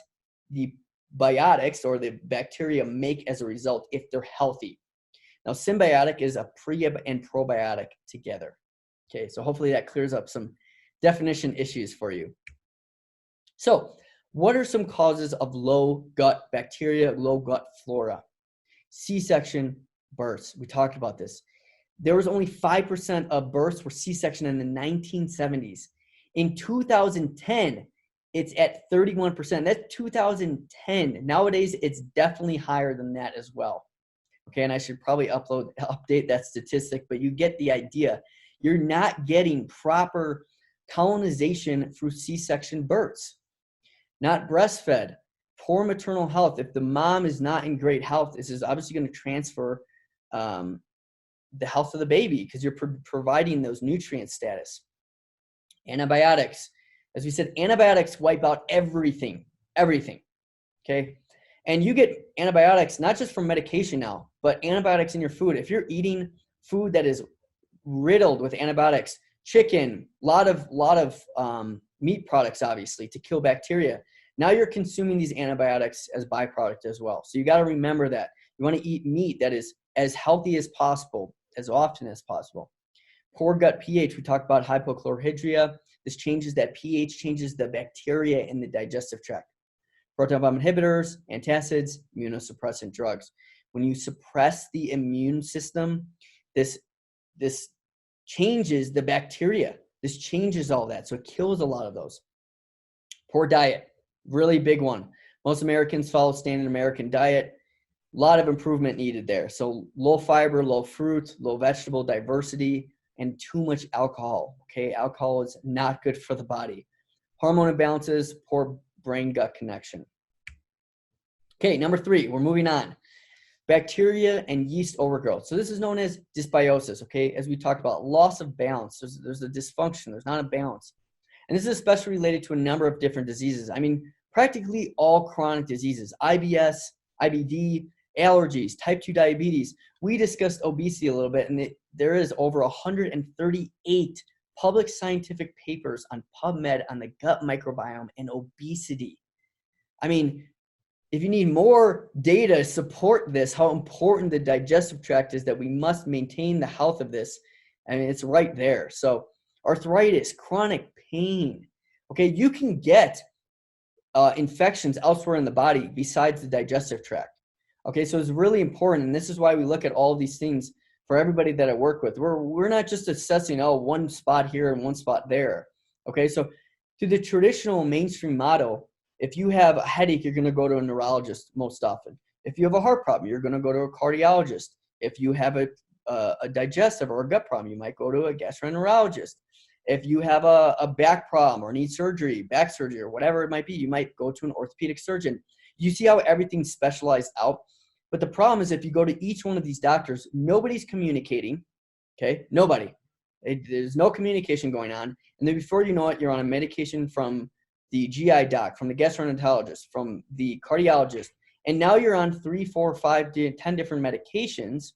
the biotics or the bacteria make as a result if they're healthy. Now, symbiotic is a pre and probiotic together. Okay, so hopefully that clears up some definition issues for you. So, what are some causes of low gut bacteria, low gut flora? C-section births. We talked about this. There was only 5% of births were C-section in the 1970s. In 2010, it's at 31%. That's 2010. Nowadays, it's definitely higher than that as well. Okay, and I should probably update that statistic, but you get the idea. You're not getting proper colonization through C-section births. Not breastfed, poor maternal health. If the mom is not in great health, this is obviously going to transfer the health of the baby, because you're providing those nutrient status. Antibiotics. As we said, antibiotics wipe out everything, okay? And you get antibiotics not just from medication now, but antibiotics in your food. If you're eating food that is riddled with antibiotics, chicken, lot of meat products, obviously, to kill bacteria. Now you're consuming these antibiotics as byproduct as well. So you got to remember that. You want to eat meat that is as healthy as possible, as often as possible. Poor gut pH, we talked about hypochlorhydria. This changes that pH, changes the bacteria in the digestive tract. Proton pump inhibitors, antacids, immunosuppressant drugs. When you suppress the immune system, this changes the bacteria. This changes all that. So it kills a lot of those. Poor diet, really big one. Most Americans follow standard American diet. A lot of improvement needed there. So low fiber, low fruit, low vegetable diversity, and too much alcohol. Okay, alcohol is not good for the body. Hormone imbalances, poor brain-gut connection. Okay, number 3, we're moving on. Bacteria and yeast overgrowth. So this is known as dysbiosis, okay? As we talked about, loss of balance. There's a dysfunction. There's not a balance. And this is especially related to a number of different diseases. I mean, practically all chronic diseases, IBS, IBD, allergies, type 2 diabetes. We discussed obesity a little bit, and there is over 138 public scientific papers on PubMed on the gut microbiome and obesity. I mean, if you need more data to support this, how important the digestive tract is, that we must maintain the health of this, I mean, it's right there. So arthritis, chronic pain. Okay, you can get infections elsewhere in the body besides the digestive tract. Okay, so it's really important, and this is why we look at all of these things for everybody that I work with. We're not just assessing, one spot here and one spot there. Okay, so to the traditional mainstream model, if you have a headache, you're going to go to a neurologist most often. If you have a heart problem, you're going to go to a cardiologist. If you have a digestive or a gut problem, you might go to a gastroenterologist. If you have a back problem or need surgery, back surgery, or whatever it might be, you might go to an orthopedic surgeon. You see how everything's specialized out? But the problem is, if you go to each one of these doctors, nobody's communicating, okay? Nobody. There's no communication going on. And then before you know it, you're on a medication from the GI doc, from the gastroenterologist, from the cardiologist. And now you're on 3, 4, 5, 10 different medications,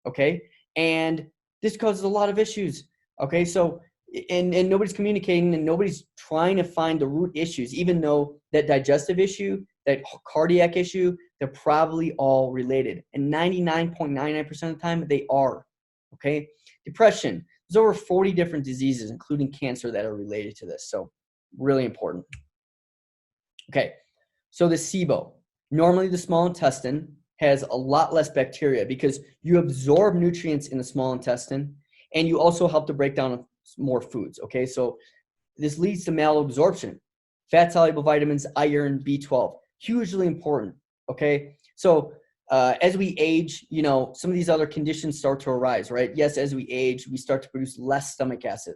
okay? And this causes a lot of issues, okay? So, and nobody's communicating, and nobody's trying to find the root issues, even though that digestive issue, that cardiac issue, they're probably all related. And 99.99% of the time, they are, okay? Depression. There's over 40 different diseases, including cancer, that are related to this. So really important. Okay, so the Sibo. Normally, the small intestine has a lot less bacteria because you absorb nutrients in the small intestine and you also help to break down more foods, okay? So this leads to malabsorption, fat-soluble vitamins, iron, B12, hugely important, okay? So as we age, you know, some of these other conditions start to arise, right? Yes, as we age, we start to produce less stomach acid.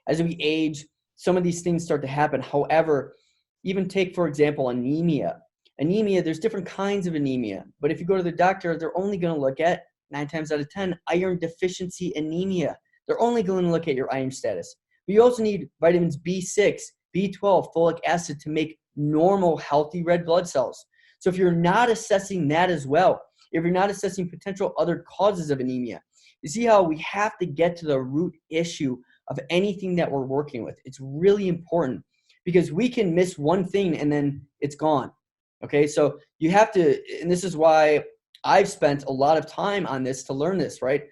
As we age, some of these things start to happen. However, even take, for example, anemia. Anemia, there's different kinds of anemia, but if you go to the doctor, they're only going to look at 9 times out of 10 iron deficiency anemia. They're only going to look at your iron status. But you also need vitamins B6, B12, folic acid to make normal, healthy red blood cells. So if you're not assessing that as well, if you're not assessing potential other causes of anemia, you see how we have to get to the root issue of anything that we're working with. It's really important because we can miss one thing and then it's gone. Okay, so you have to, and this is why I've spent a lot of time on this to learn this, right?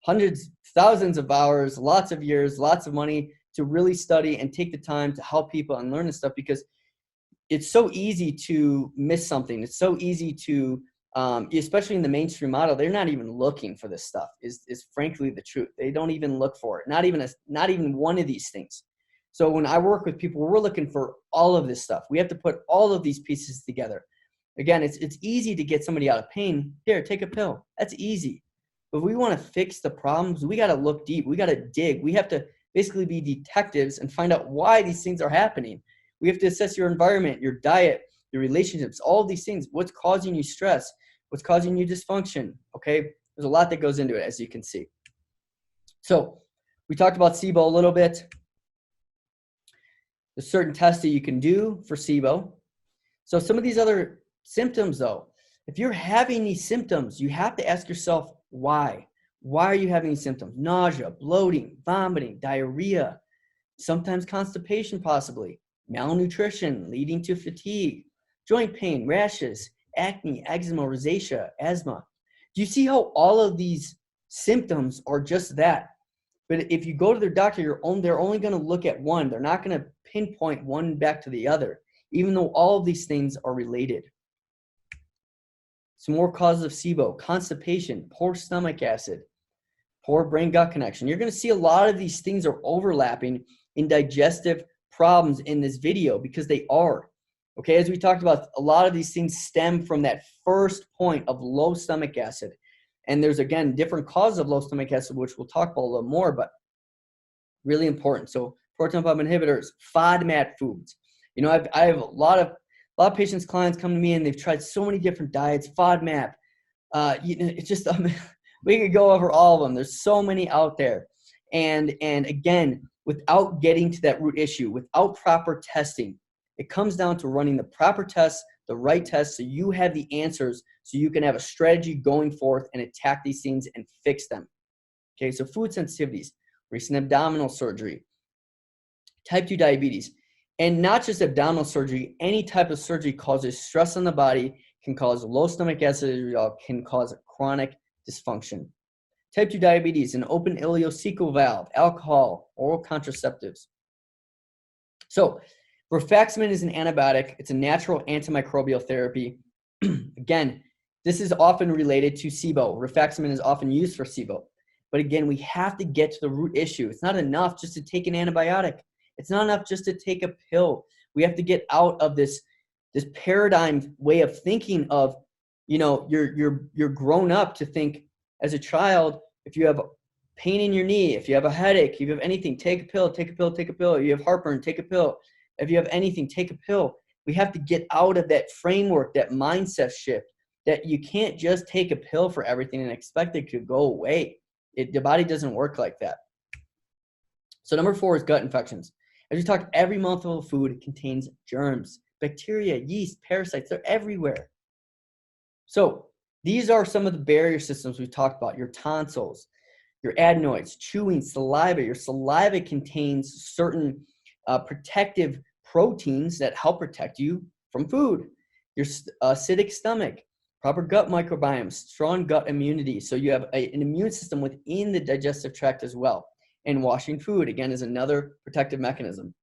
Hundreds, thousands of hours, lots of years, lots of money to really study and take the time to help people and learn this stuff, because it's so easy to miss something. It's so easy to, especially in the mainstream model, they're not even looking for this stuff, is frankly the truth. They don't even look for it. Not even one of these things. So when I work with people, we're looking for all of this stuff. We have to put all of these pieces together. Again, it's easy to get somebody out of pain. Here, take a pill. That's easy. But if we want to fix the problems, we got to look deep. We got to dig. We have to basically be detectives and find out why these things are happening. We have to assess your environment, your diet, your relationships, all of these things. What's causing you stress? What's causing you dysfunction? Okay, there's a lot that goes into it, as you can see. So we talked about Sibo a little bit. There's certain tests that you can do for Sibo. So some of these other symptoms, though, if you're having these symptoms, you have to ask yourself why. Why are you having these symptoms? Nausea, bloating, vomiting, diarrhea, sometimes constipation possibly, malnutrition leading to fatigue, joint pain, rashes, acne, eczema, rosacea, asthma. Do you see how all of these symptoms are just that? But if you go to their doctor, they're only going to look at one. They're not going to pinpoint one back to the other, even though all of these things are related. Some more causes of Sibo: constipation, poor stomach acid, poor brain-gut connection. You're going to see a lot of these things are overlapping in digestive problems in this video, because they are. Okay, as we talked about, a lot of these things stem from that first point of low stomach acid. And there's, again, different causes of low stomach acid, which we'll talk about a little more, but really important. So proton pump inhibitors, FODMAP foods. You know, I have a lot of patients, clients come to me and they've tried so many different diets, FODMAP. You know, it's just, we could go over all of them. There's so many out there. And again, without getting to that root issue, without proper testing, it comes down to running the proper tests, the right tests, so you have the answers, so you can have a strategy going forth and attack these things and fix them. Okay, so food sensitivities, recent abdominal surgery, type 2 diabetes, and not just abdominal surgery. Any type of surgery causes stress on the body, can cause low stomach acid, can cause chronic dysfunction. Type 2 diabetes, an open ileocecal valve, alcohol, oral contraceptives. So Rifaximin is an antibiotic. It's a natural antimicrobial therapy. Again, this is often related to Sibo. Rifaximin is often used for Sibo. But again, we have to get to the root issue. It's not enough just to take an antibiotic. It's not enough just to take a pill. We have to get out of this paradigm way of thinking of, you know, you're grown up to think as a child, if you have pain in your knee, if you have a headache, if you have anything, take a pill, take a pill, take a pill. If you have heartburn, take a pill. If you have anything, take a pill. We have to get out of that framework, that mindset shift, that you can't just take a pill for everything and expect it to go away. The body doesn't work like that. So number 4 is gut infections. As we talked, every mouthful of food contains germs, bacteria, yeast, parasites. They're everywhere. So these are some of the barrier systems we've talked about: your tonsils, your adenoids, chewing, saliva. Your saliva contains certain protective proteins that help protect you from food. Your acidic stomach, proper gut microbiome, strong gut immunity. So you have an immune system within the digestive tract as well. And washing food, again, is another protective mechanism.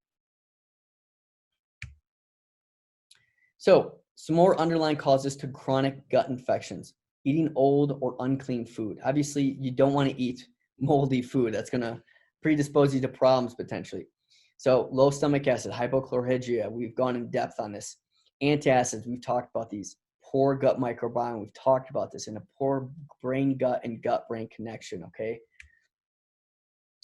So Some more underlying causes to chronic gut infections: eating old or unclean food. Obviously, you don't want to eat moldy food. That's going to predispose you to problems potentially. So low stomach acid, hypochlorhydria, we've gone in depth on this. Antacids, we've talked about these. Poor gut microbiome, we've talked about this, and a poor brain-gut and gut-brain connection, okay?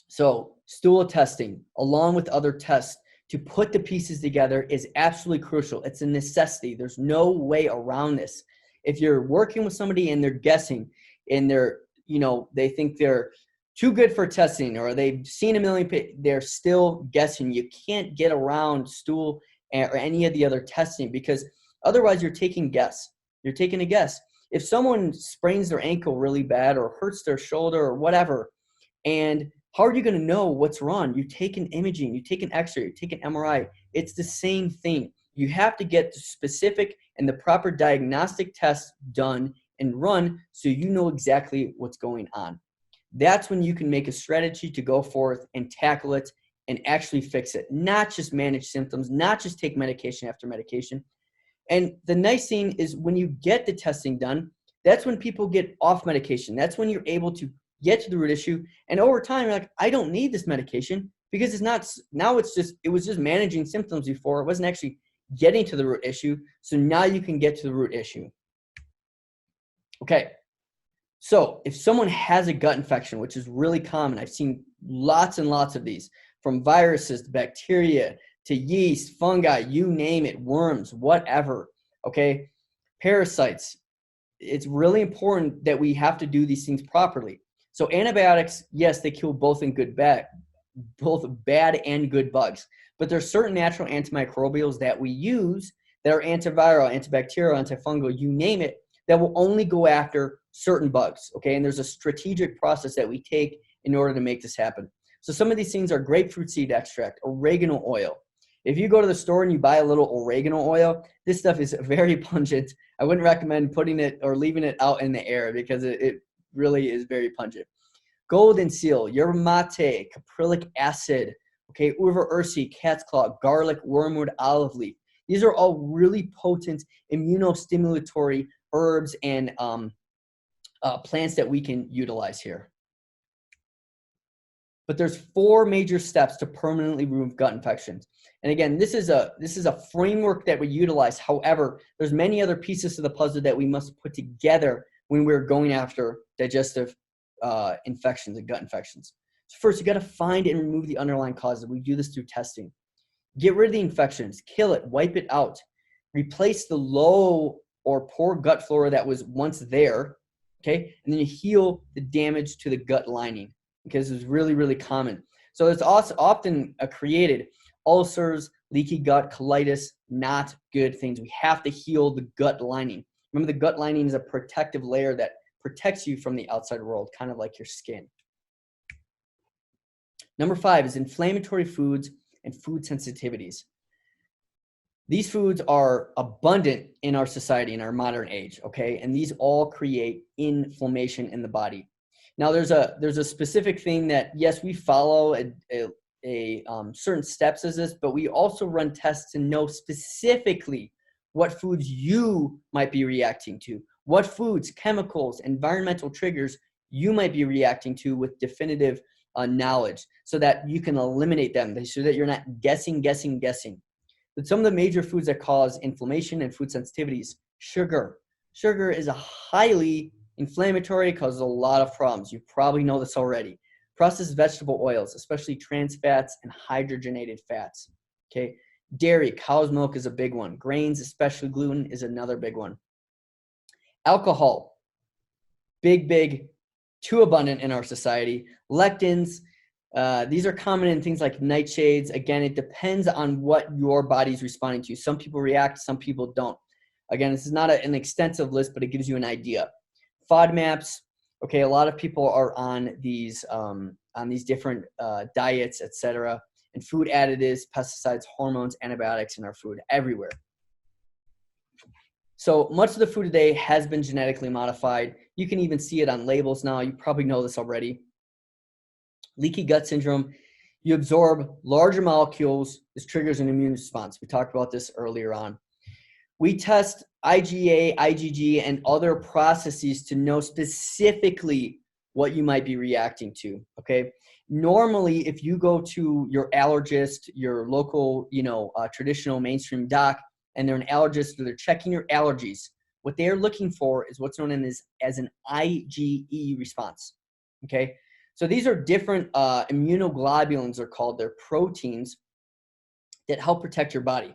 So stool testing, along with other tests, to put the pieces together is absolutely crucial. It's a necessity. There's no way around this. If you're working with somebody and they're guessing and they think they're too good for testing, or they've seen a million, they're still guessing. You can't get around stool or any of the other testing, because otherwise you're taking guess. You're taking a guess. If someone sprains their ankle really bad or hurts their shoulder or whatever, and how are you going to know what's wrong? You take an imaging, you take an x-ray, you take an MRI. It's the same thing. You have to get the specific and the proper diagnostic tests done and run so you know exactly what's going on. That's when you can make a strategy to go forth and tackle it and actually fix it. Not just manage symptoms, not just take medication after medication. And the nice thing is, when you get the testing done, that's when people get off medication. That's when you're able to get to the root issue. And over time, you're like, I don't need this medication, because it's not, now it was just managing symptoms before. It wasn't actually getting to the root issue. So now you can get to the root issue. Okay. So if someone has a gut infection, which is really common, I've seen lots and lots of these, from viruses to bacteria to yeast, fungi, you name it, worms, whatever, okay? Parasites. It's really important that we have to do these things properly. So antibiotics, yes, they kill both bad and good bugs, but there's certain natural antimicrobials that we use that are antiviral, antibacterial, antifungal, you name it, that will only go after certain bugs, okay? And there's a strategic process that we take in order to make this happen. So some of these things are grapefruit seed extract, oregano oil. If you go to the store and you buy a little oregano oil, this stuff is very pungent. I wouldn't recommend putting it or leaving it out in the air, because it really is very pungent. Golden seal, yerba mate, caprylic acid, okay, uva ursi, cat's claw, garlic, wormwood, olive leaf. These are all really potent immunostimulatory herbs and plants that we can utilize here. But there's 4 major steps to permanently remove gut infections. And again, this is a framework that we utilize. However, there's many other pieces to the puzzle that we must put together when we're going after digestive infections and gut infections. So first, you got to find and remove the underlying causes. We do this through testing. Get rid of the infections, kill it, wipe it out, replace the low or poor gut flora that was once there, okay? And then you heal the damage to the gut lining, because it's really, really common. So it's also often created ulcers, leaky gut, colitis, not good things. We have to heal the gut lining. Remember, the gut lining is a protective layer that protects you from the outside world, kind of like your skin. Number 5 is inflammatory foods and food sensitivities. These foods are abundant in our society, in our modern age, okay? And these all create inflammation in the body. Now, there's a specific thing that, yes, we follow certain steps as this, but we also run tests to know specifically what foods you might be reacting to, what foods, chemicals, environmental triggers you might be reacting to with definitive knowledge, so that you can eliminate them, so that you're not guessing. But some of the major foods that cause inflammation and food sensitivities: sugar. Sugar is a highly inflammatory, causes a lot of problems. You probably know this already. Processed vegetable oils, especially trans fats and hydrogenated fats. Okay. Dairy, cow's milk is a big one. Grains, especially gluten, is another big one. Alcohol, big, too abundant in our society. Lectins, these are common in things like nightshades. Again, it depends on what your body's responding to. Some people react, some people don't. Again, this is not an extensive list, but it gives you an idea. FODMAPs, okay, a lot of people are on these different diets, etc. And food additives, pesticides, hormones, antibiotics in our food everywhere. So much of the food today has been genetically modified. You can even see it on labels now. You probably know this already. Leaky gut syndrome, you absorb larger molecules. This triggers an immune response. We talked about this earlier on. We test IgA, IgG, and other processes to know specifically what you might be reacting to, okay? Normally, if you go to your allergist, your local, traditional mainstream doc, and they're an allergist, or they're checking your allergies, what they're looking for is what's known as an IgE response, okay? So these are different immunoglobulins, they're called. They're proteins that help protect your body.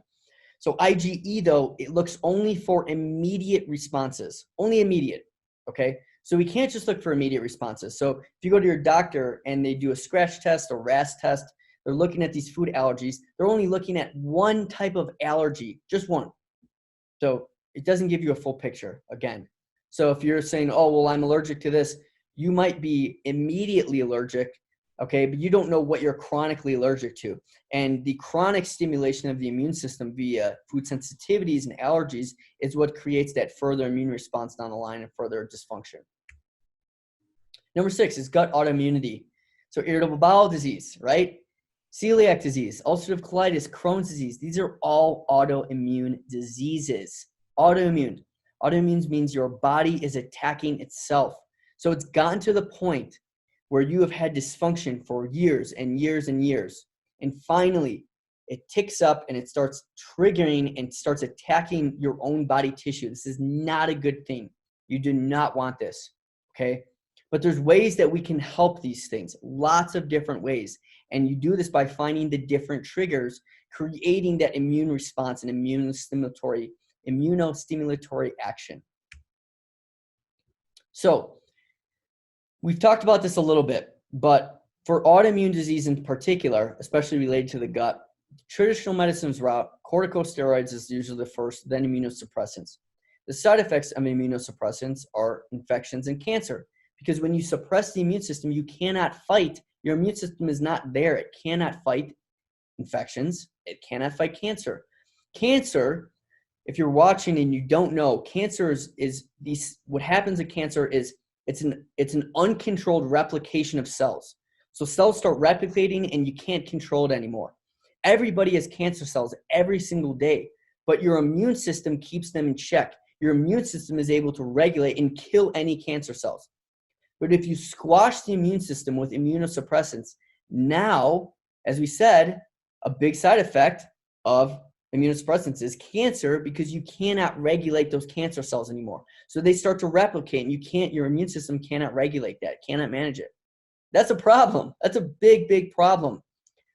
So IgE, though, it looks only for immediate responses, only immediate, okay? So we can't just look for immediate responses. So if you go to your doctor and they do a scratch test or RAS test, they're looking at these food allergies. They're only looking at one type of allergy, just one. So it doesn't give you a full picture, again. So if you're saying, oh, well, I'm allergic to this, you might be immediately allergic, okay, but you don't know what you're chronically allergic to. And the chronic stimulation of the immune system via food sensitivities and allergies is what creates that further immune response down the line and further dysfunction. Number 6 is gut autoimmunity. So irritable bowel disease, right? Celiac disease, ulcerative colitis, Crohn's disease. These are all autoimmune diseases. Autoimmune. Autoimmune means your body is attacking itself. So it's gotten to the point where you have had dysfunction for years and years and years. And finally, it ticks up and it starts triggering and starts attacking your own body tissue. This is not a good thing. You do not want this, okay? But there's ways that we can help these things, lots of different ways. And you do this by finding the different triggers, creating that immune response and immunostimulatory action. So we've talked about this a little bit, but for autoimmune disease in particular, especially related to the gut, traditional medicine's route, corticosteroids is usually the first, then immunosuppressants. The side effects of immunosuppressants are infections and cancer, because when you suppress the immune system, you cannot fight. Your immune system is not there. It cannot fight infections. It cannot fight cancer. Cancer, if you're watching and you don't know, cancer is what happens in cancer is it's an uncontrolled replication of cells. So cells start replicating and you can't control it anymore. Everybody has cancer cells every single day, but your immune system keeps them in check. Your immune system is able to regulate and kill any cancer cells. But if you squash the immune system with immunosuppressants, now, as we said, a big side effect of immunosuppressants is cancer, because you cannot regulate those cancer cells anymore. So they start to replicate and your immune system cannot regulate that, cannot manage it. That's a problem. That's a big, big problem.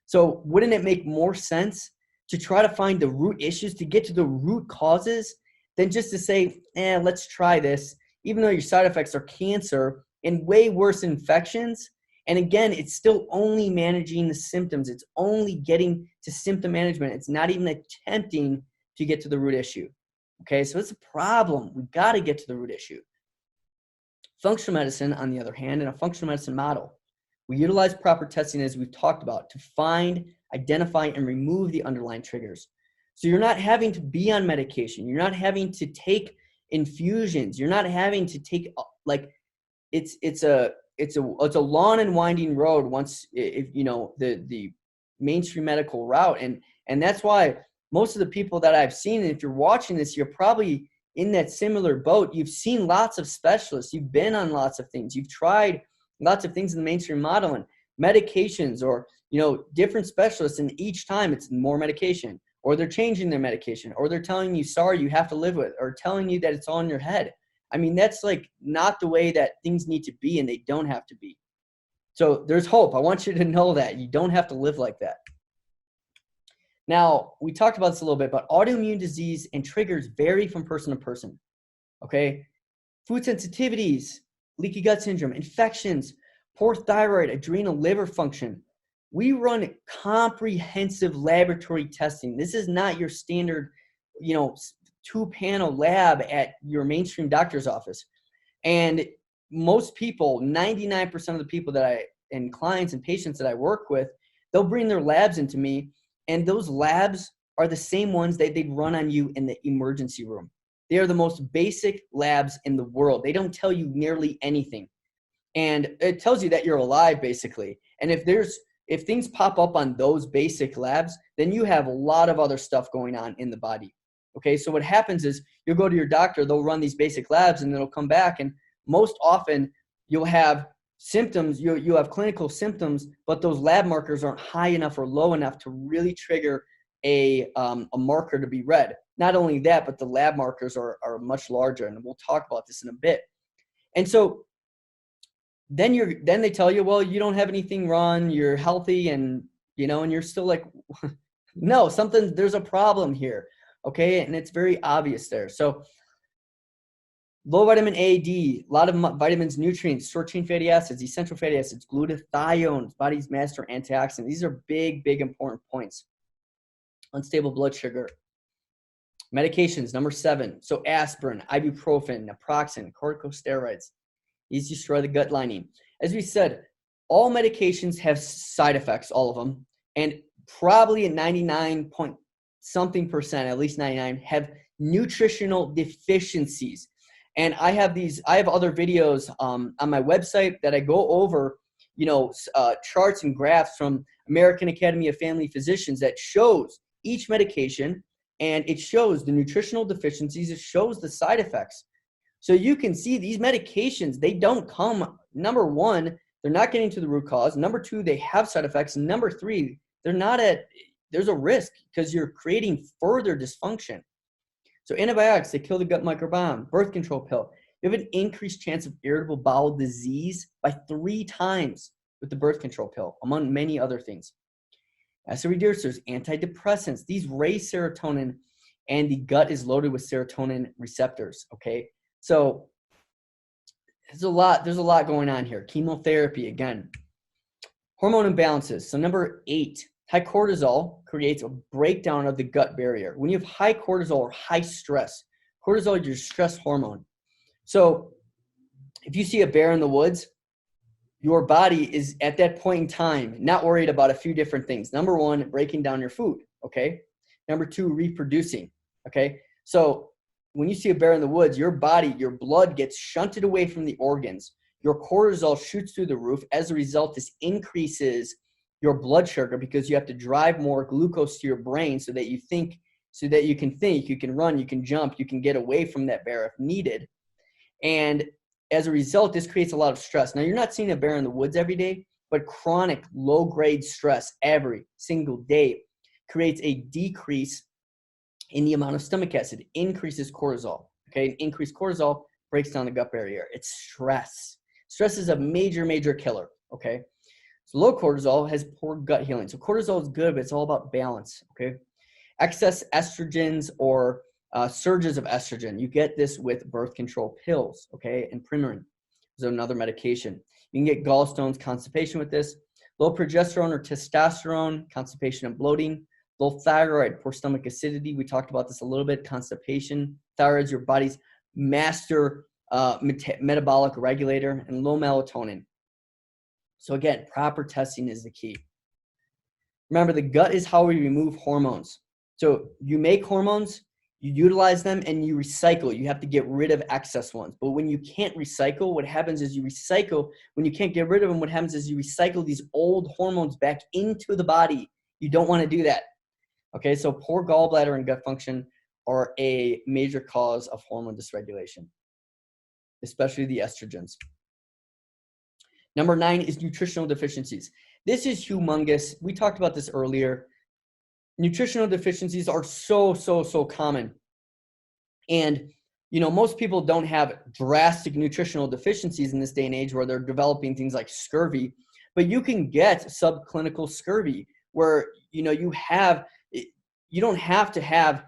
So wouldn't it make more sense to try to find the root issues, to get to the root causes, than just to say, let's try this, even though your side effects are cancer and way worse infections. And again, it's still only managing the symptoms. It's only getting to symptom management. It's not even attempting to get to the root issue. Okay, so it's a problem. We've got to get to the root issue. Functional medicine, on the other hand, in a functional medicine model, we utilize proper testing, as we've talked about, to find, identify, and remove the underlying triggers. So you're not having to be on medication. You're not having to take infusions. You're not having to take, it's a long and winding road once, the mainstream medical route. And that's why most of the people that I've seen, and if you're watching this, you're probably in that similar boat. You've seen lots of specialists. You've been on lots of things. You've tried lots of things in the mainstream model and medications, or, different specialists. And each time it's more medication, or they're changing their medication, or they're telling you, sorry, you have to live with it, or telling you that it's all in your head. I mean, that's not the way that things need to be, and they don't have to be. So there's hope. I want you to know that you don't have to live like that. Now, we talked about this a little bit, but autoimmune disease and triggers vary from person to person. Okay? Food sensitivities, leaky gut syndrome, infections, poor thyroid, adrenal, liver function. We run comprehensive laboratory testing. This is not your standard, 2-panel lab at your mainstream doctor's office. And most people, 99% of the people and clients and patients that I work with, they'll bring their labs into me, and those labs are the same ones that they'd run on you in the emergency room. They are the most basic labs in the world. They don't tell you nearly anything. And it tells you that you're alive, basically. And if things pop up on those basic labs, then you have a lot of other stuff going on in the body. Okay, so what happens is you'll go to your doctor, they'll run these basic labs, and it'll come back, and most often you'll have symptoms, you have clinical symptoms, but those lab markers aren't high enough or low enough to really trigger a marker to be read. Not only that, but the lab markers are much larger, and we'll talk about this in a bit. And so then they tell you, well, you don't have anything wrong, you're healthy, and and you're still like, no, there's a problem here. Okay, and it's very obvious there. So low vitamin A, D, a lot of vitamins, nutrients, short-chain fatty acids, essential fatty acids, glutathione, body's master antioxidant. These are big, big important points. Unstable blood sugar. Medications, number 7. So aspirin, ibuprofen, naproxen, corticosteroids. These destroy the gut lining. As we said, all medications have side effects, all of them. And probably at 99-point-something%, at least 99, have nutritional deficiencies. And I have other videos on my website that I go over, charts and graphs from American Academy of Family Physicians that shows each medication, and it shows the nutritional deficiencies. It shows the side effects. So you can see these medications, they don't come, number 1, they're not getting to the root cause. Number 2, they have side effects. And number 3, there's a risk because you're creating further dysfunction. So antibiotics, they kill the gut microbiome. Birth control pill, you have an increased chance of irritable bowel disease by 3 times with the birth control pill, among many other things. Acid reducers, antidepressants, these raise serotonin, and the gut is loaded with serotonin receptors, okay? So there's a lot going on here. Chemotherapy, again. Hormone imbalances. So number 8, high cortisol creates a breakdown of the gut barrier. When you have high cortisol or high stress, cortisol is your stress hormone. So if you see a bear in the woods, your body is at that point in time not worried about a few different things. Number 1, breaking down your food, okay? Number 2, reproducing, okay? So when you see a bear in the woods, your body, your blood gets shunted away from the organs. Your cortisol shoots through the roof. As a result, this increases your blood sugar because you have to drive more glucose to your brain so that you can think, you can run, you can jump, you can get away from that bear if needed. And as a result, this creates a lot of stress. Now, you're not seeing a bear in the woods every day, but chronic low-grade stress every single day creates a decrease in the amount of stomach acid, increases cortisol. Okay, increased cortisol breaks down the gut barrier. It's stress. Stress is a major, major killer. Okay, so low cortisol has poor gut healing. So cortisol is good, but it's all about balance. Okay, excess estrogens or surges of estrogen. You get this with birth control pills. Okay, and Premarin is another medication. You can get gallstones, constipation with this. Low progesterone or testosterone, constipation and bloating. Low thyroid, poor stomach acidity. We talked about this a little bit. Constipation. Thyroid is your body's master metabolic regulator. And low melatonin. So again, proper testing is the key. Remember, the gut is how we remove hormones. So you make hormones, you utilize them, and you recycle. You have to get rid of excess ones. But when you can't recycle, what happens is when you can't get rid of them, what happens is you recycle these old hormones back into the body. You don't want to do that. Okay, so poor gallbladder and gut function are a major cause of hormone dysregulation, especially the estrogens. Number 9 is nutritional deficiencies. This is humongous. We talked about this earlier. Nutritional deficiencies are so common. And, most people don't have drastic nutritional deficiencies in this day and age where they're developing things like scurvy, but you can get subclinical scurvy where, you don't have to have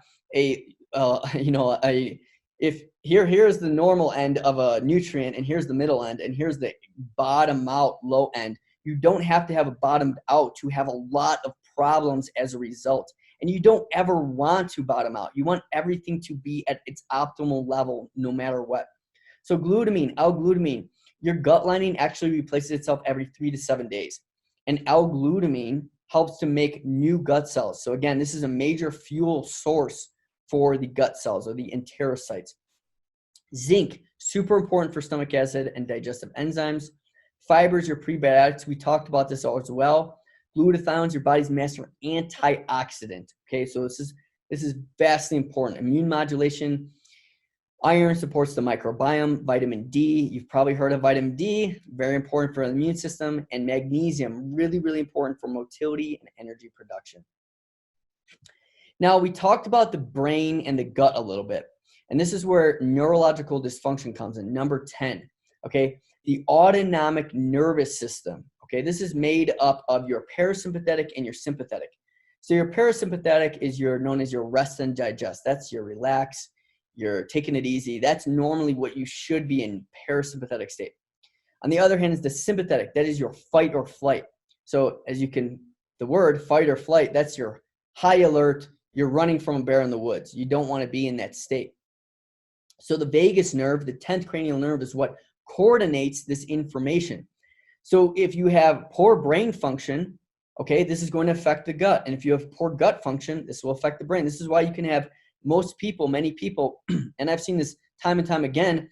here's the normal end of a nutrient and here's the middle end and here's the bottom out low end. You don't have to have a bottomed out to have a lot of problems as a result. And you don't ever want to bottom out. You want everything to be at its optimal level no matter what. So glutamine, L-glutamine, your gut lining actually replaces itself every 3 to 7 days. And L-glutamine helps to make new gut cells. So again, this is a major fuel source for the gut cells or the enterocytes. Zinc, super important for stomach acid and digestive enzymes. Fibers, your prebiotics. We talked about this as well. Glutathione is your body's master antioxidant. Okay, so this is This is vastly important. Immune modulation. Iron supports the microbiome. Vitamin D, you've probably heard of vitamin D, very important for the immune system. And magnesium, really, really important for motility and energy production. Now, we talked about the brain and the gut a little bit. And this is where neurological dysfunction comes in, number 10, okay? The autonomic nervous system, okay? This is made up of your parasympathetic and your sympathetic. So your parasympathetic is known as your rest and digest. That's your relax, you're taking it easy. That's normally what you should be in parasympathetic state. On the other hand is the sympathetic. That is your fight or flight. So the word fight or flight, that's your high alert. You're running from a bear in the woods. You don't want to be in that state. So the vagus nerve, the 10th cranial nerve, is what coordinates this information. So if you have poor brain function, okay, this is going to affect the gut. And if you have poor gut function, this will affect the brain. This is why you can have many people, and I've seen this time and time again,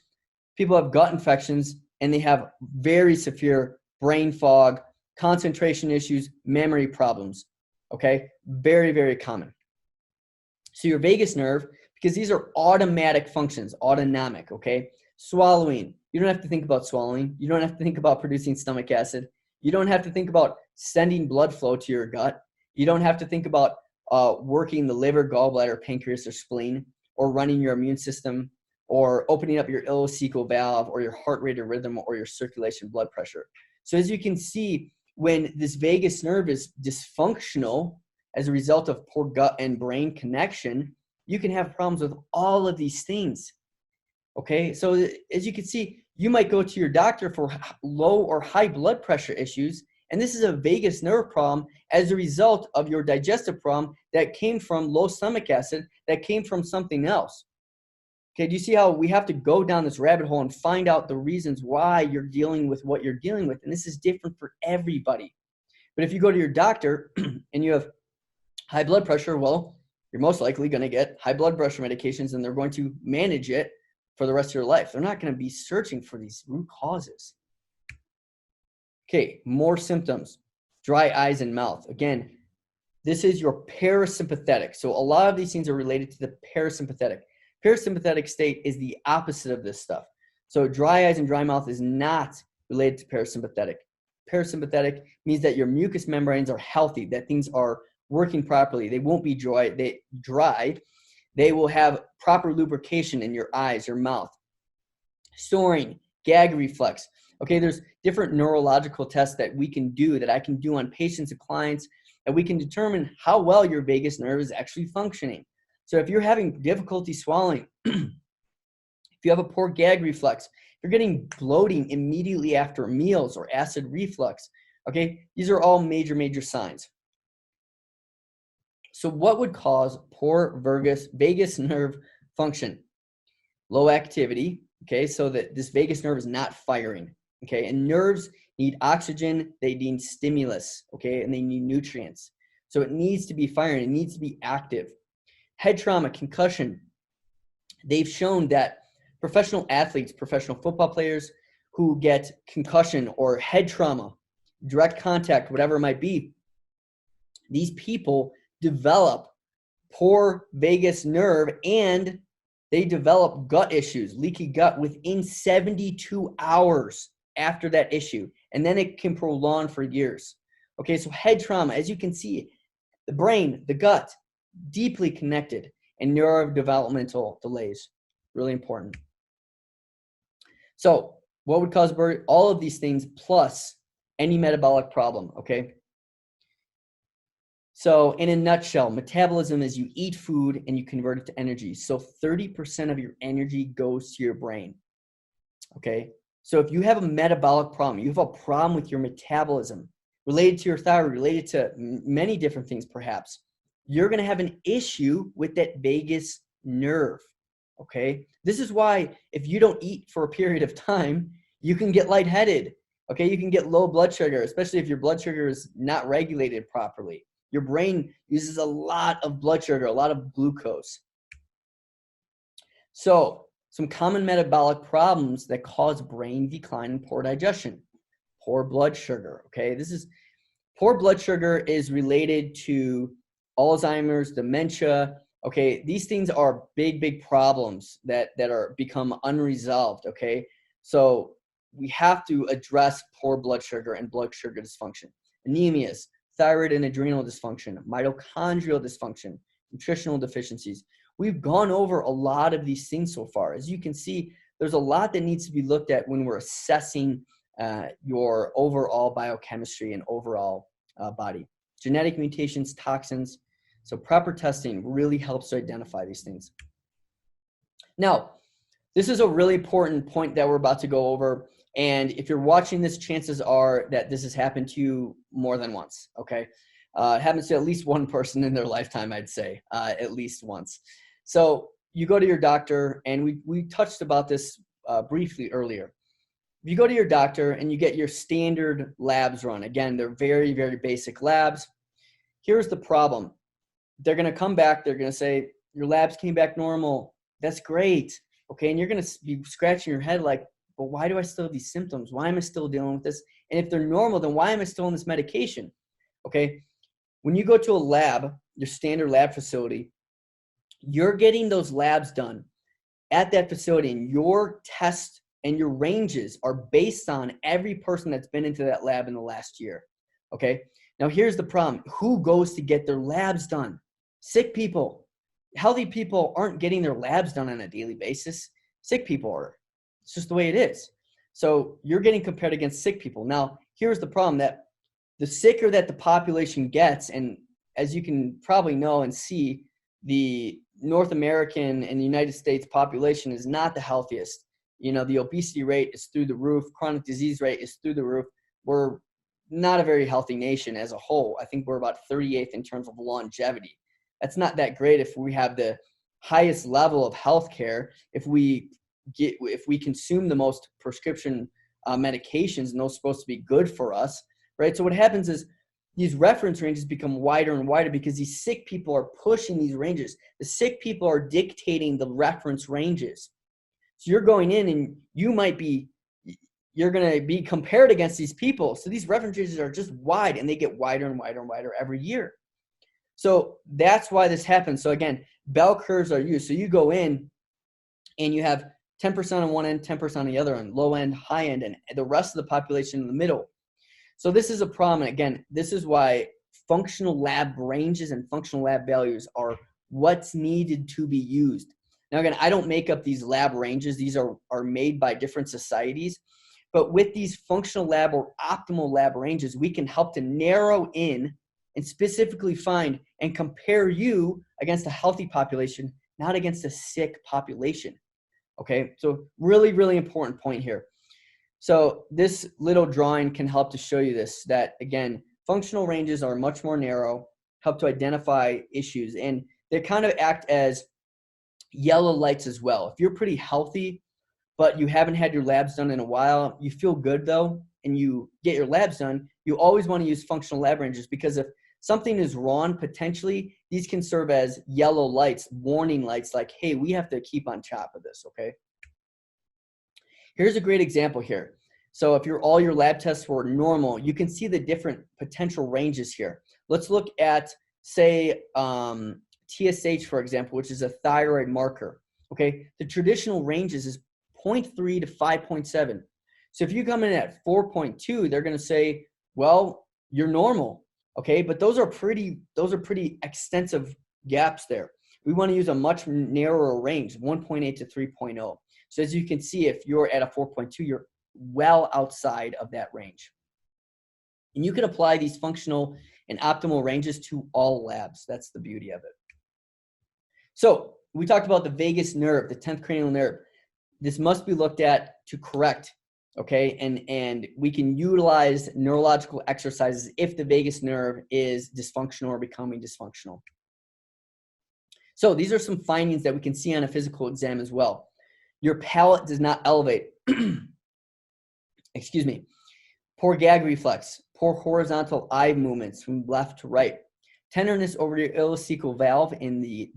people have gut infections and they have very severe brain fog, concentration issues, memory problems, okay? Very, very common. So your vagus nerve, because these are automatic functions, autonomic, okay? Swallowing, you don't have to think about swallowing. You don't have to think about producing stomach acid. You don't have to think about sending blood flow to your gut. You don't have to think about working the liver, gallbladder, pancreas, or spleen, or running your immune system, or opening up your ileocecal valve, or your heart rate or rhythm, or your circulation blood pressure. So as you can see, when this vagus nerve is dysfunctional as a result of poor gut and brain connection, you can have problems with all of these things. Okay, so as you can see, you might go to your doctor for low or high blood pressure issues, and this is a vagus nerve problem as a result of your digestive problem that came from low stomach acid, that came from something else. Okay, do you see how we have to go down this rabbit hole and find out the reasons why you're dealing with what you're dealing with? And this is different for everybody. But if you go to your doctor and you have high blood pressure, well, you're most likely going to get high blood pressure medications, and they're going to manage it for the rest of your life. They're not going to be searching for these root causes. Okay, more symptoms. Dry eyes and mouth. Again, this is your parasympathetic. So a lot of these things are related to the parasympathetic. Parasympathetic state is the opposite of this stuff. So dry eyes and dry mouth is not related to parasympathetic. Parasympathetic means that your mucous membranes are healthy, that things are working properly. They won't be dry. They will have proper lubrication in your eyes, your mouth. Storing, gag reflex. Okay, there's different neurological tests that we can do, that I can do on patients and clients, that we can determine how well your vagus nerve is actually functioning. So if you're having difficulty swallowing, if you have a poor gag reflex, if you're getting bloating immediately after meals or acid reflux, okay, these are all major, major signs. So what would cause poor vagus nerve function? Low activity, okay, so that this vagus nerve is not firing, okay, and nerves need oxygen, they need stimulus, okay, and they need nutrients. So it needs to be firing, it needs to be active. Head trauma, concussion. They've shown that professional athletes, professional football players who get concussion or head trauma, direct contact, whatever it might be, these people develop poor vagus nerve and they develop gut issues, leaky gut, within 72 hours after that issue. And then it can prolong for years. Okay, so head trauma, as you can see, the brain, the gut, deeply connected, and neurodevelopmental delays, really important. So what would cause all of these things plus any metabolic problem, okay? So in a nutshell, metabolism is you eat food and you convert it to energy. So 30% of your energy goes to your brain, okay? So if you have a metabolic problem, you have a problem with your metabolism, related to your thyroid, related to many different things perhaps, you're going to have an issue with that vagus nerve, okay? This is why if you don't eat for a period of time, you can get lightheaded, okay? You can get low blood sugar, especially if your blood sugar is not regulated properly. Your brain uses a lot of blood sugar, a lot of glucose. So some common metabolic problems that cause brain decline and poor digestion. Poor blood sugar, okay? Poor blood sugar is related to Alzheimer's, dementia, Okay, these things are big problems that are become unresolved. Okay, so we have to address poor blood sugar and blood sugar dysfunction, anemias, thyroid and adrenal dysfunction, mitochondrial dysfunction, nutritional deficiencies. We've gone over a lot of these things so far. As you can see, there's a lot that needs to be looked at when we're assessing your overall biochemistry and overall body. Genetic mutations, toxins. So proper testing really helps to identify these things. Now, this is a really important point that we're about to go over. And if you're watching this, chances are that this has happened to you more than once, okay? It happens to at least one person in their lifetime, I'd say, at least once. So you go to your doctor, and we touched about this briefly earlier. If you go to your doctor and you get your standard labs run, again, they're very basic labs. Here's the problem. They're going to come back. They're going to say, your labs came back normal. That's great. Okay. And you're going to be scratching your head like, well, why do I still have these symptoms? Why am I still dealing with this? And if they're normal, then why am I still on this medication? Okay. When you go to a lab, your standard lab facility, you're getting those labs done at that facility, and your test and your ranges are based on every person that's been into that lab in the last year. Okay. Now here's the problem. Who goes to get their labs done? Sick people. Healthy people aren't getting their labs done on a daily basis. Sick people are. It's just the way it is. So you're getting compared against sick people. Now, here's the problem, that the sicker that the population gets, and as you can probably know and see, the North American and the United States population is not the healthiest. You know, the obesity rate is through the roof. Chronic disease rate is through the roof. We're not a very healthy nation as a whole. I think we're about 38th in terms of longevity. That's not that great if we have the highest level of healthcare, if we consume the most prescription medications, and those are supposed to be good for us, right? So what happens is these reference ranges become wider and wider because these sick people are pushing these ranges. The sick people are dictating the reference ranges. So you're going in and you're going to be compared against these people. So these reference ranges are just wide, and they get wider and wider and wider every year. So that's why this happens. So again, bell curves are used. So you go in and you have 10% on one end, 10% on the other end, low end, high end, and the rest of the population in the middle. So this is a problem. And again, this is why functional lab ranges and functional lab values are what's needed to be used. Now, again, I don't make up these lab ranges. These are made by different societies. But with these functional lab or optimal lab ranges, we can help to narrow in and specifically find and compare you against a healthy population, not against a sick population. Okay, so really important point here. So this little drawing can help to show you this, that again, functional ranges are much more narrow, help to identify issues, and they kind of act as yellow lights as well. If you're pretty healthy, but you haven't had your labs done in a while, you feel good though, and you get your labs done, you always want to use functional lab ranges, because if something is wrong, potentially, these can serve as yellow lights, warning lights, like, hey, we have to keep on top of this, okay? Here's a great example here. So if all your lab tests were normal, you can see the different potential ranges here. Let's look at, say, TSH, for example, which is a thyroid marker, okay? The traditional ranges is 0.3 to 5.7. So if you come in at 4.2, they're going to say, well, you're normal. Okay, but those are pretty extensive gaps there. We want to use a much narrower range, 1.8 to 3.0. So as you can see, if you're at a 4.2, you're well outside of that range. And you can apply these functional and optimal ranges to all labs. That's the beauty of it. So we talked about the vagus nerve, the 10th cranial nerve. This must be looked at to correct. Okay, and we can utilize neurological exercises if the vagus nerve is dysfunctional or becoming dysfunctional. So these are some findings that we can see on a physical exam as well. Your palate does not elevate. Excuse me. Poor gag reflex, poor horizontal eye movements from left to right, tenderness over your ileocecal valve in the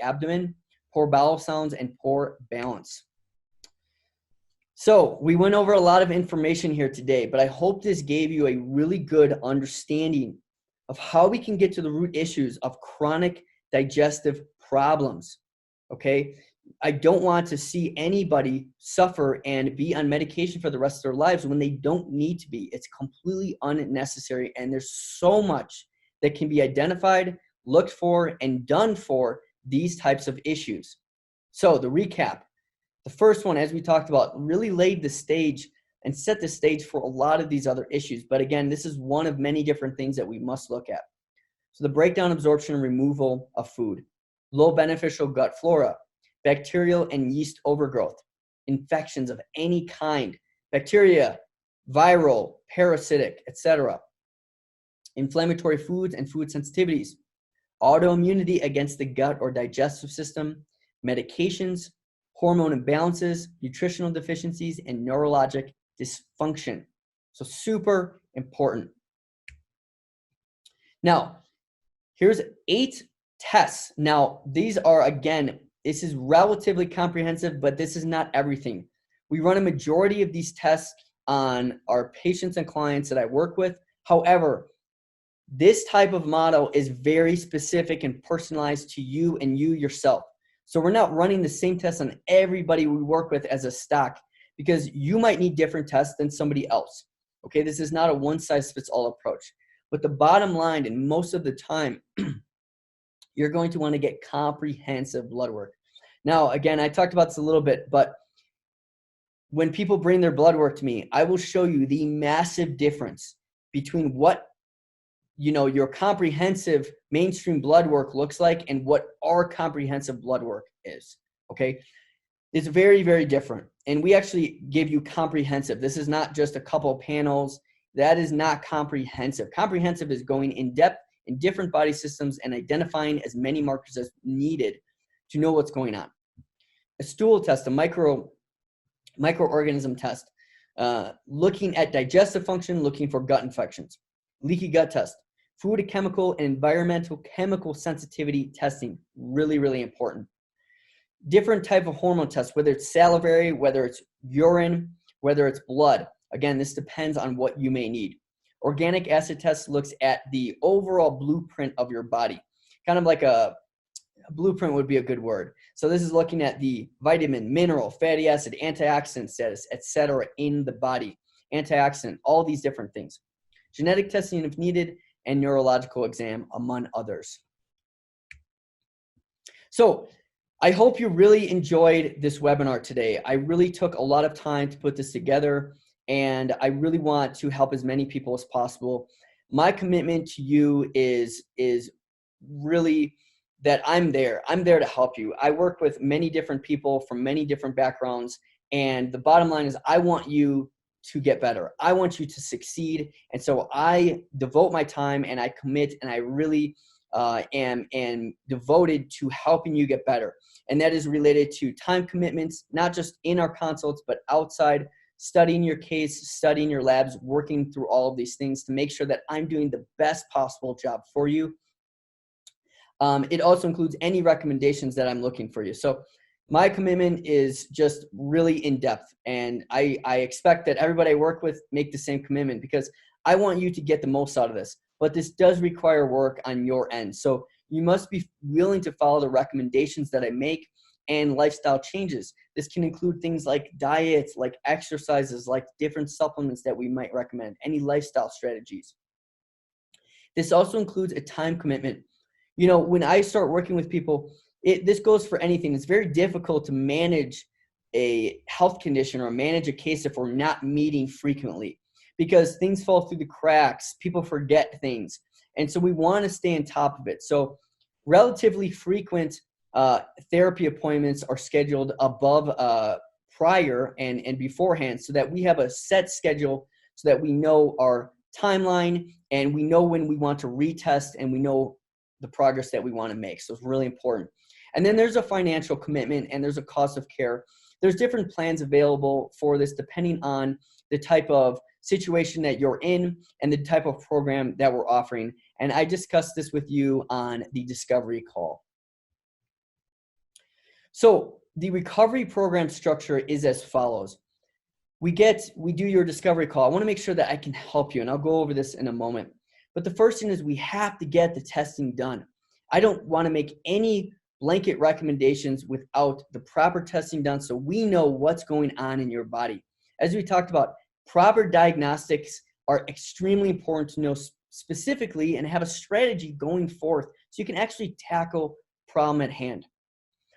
abdomen, poor bowel sounds, and poor balance. So we went over a lot of information here today, but I hope this gave you a really good understanding of how we can get to the root issues of chronic digestive problems, okay? I don't want to see anybody suffer and be on medication for the rest of their lives when they don't need to be. It's completely unnecessary, and there's so much that can be identified, looked for, and done for these types of issues. So the recap, the first one, as we talked about, really laid the stage and set the stage for a lot of these other issues. But again, this is one of many different things that we must look at. So the breakdown, absorption, and removal of food, low beneficial gut flora, bacterial and yeast overgrowth, infections of any kind, bacteria, viral, parasitic, etc., inflammatory foods and food sensitivities, autoimmunity against the gut or digestive system, medications, hormone imbalances, nutritional deficiencies, and neurologic dysfunction. So super important. Now, here's 8 tests. Now, these are, again, this is relatively comprehensive, but this is not everything. We run a majority of these tests on our patients and clients that I work with. However, this type of model is very specific and personalized to you and you yourself. So we're not running the same tests on everybody we work with as a stock, because you might need different tests than somebody else. Okay, this is not a one-size-fits-all approach. But the bottom line, and most of the time, you're going to want to get comprehensive blood work. Now, again, I talked about this a little bit, but when people bring their blood work to me, I will show you the massive difference between what your comprehensive mainstream blood work looks like and what our comprehensive blood work is. Okay, it's very, very different. And we actually give you comprehensive. This is not just a couple of panels. That is not comprehensive. Comprehensive is going in depth in different body systems and identifying as many markers as needed to know what's going on. A stool test, a microorganism test, looking at digestive function, looking for gut infections. Leaky gut test, food, chemical, and environmental chemical sensitivity testing, really, really important. Different type of hormone tests, whether it's salivary, whether it's urine, whether it's blood. Again, this depends on what you may need. Organic acid test looks at the overall blueprint of your body. Kind of like a blueprint would be a good word. So this is looking at the vitamin, mineral, fatty acid, antioxidant status, etc. in the body. Antioxidant, all these different things. Genetic testing if needed, and neurological exam, among others. So I hope you really enjoyed this webinar today. I really took a lot of time to put this together, and I really want to help as many people as possible. My commitment to you is really that I'm there. I'm there to help you. I work with many different people from many different backgrounds, and the bottom line is I want you to get better. I want you to succeed, and so I devote my time and I commit, and I really am devoted to helping you get better. And that is related to time commitments, not just in our consults, but outside, studying your case, studying your labs, working through all of these things to make sure that I'm doing the best possible job for you. It also includes any recommendations that I'm looking for you. So my commitment is just really in depth, and I expect that everybody I work with make the same commitment, because I want you to get the most out of this. But this does require work on your end. So you must be willing to follow the recommendations that I make and lifestyle changes. This can include things like diets, like exercises, like different supplements that we might recommend, any lifestyle strategies. This also includes a time commitment. When I start working with people, this goes for anything. It's very difficult to manage a health condition or manage a case if we're not meeting frequently, because things fall through the cracks, people forget things. And so we want to stay on top of it. So relatively frequent therapy appointments are scheduled above prior and beforehand, so that we have a set schedule, so that we know our timeline and we know when we want to retest and we know the progress that we want to make. So it's really important. And then there's a financial commitment and there's a cost of care. There's different plans available for this depending on the type of situation that you're in and the type of program that we're offering. And I discussed this with you on the discovery call. So the recovery program structure is as follows. We do your discovery call. I want to make sure that I can help you, and I'll go over this in a moment. But the first thing is we have to get the testing done. I don't want to make any blanket recommendations without the proper testing done so we know what's going on in your body. As we talked about, proper diagnostics are extremely important to know specifically and have a strategy going forth so you can actually tackle problem at hand.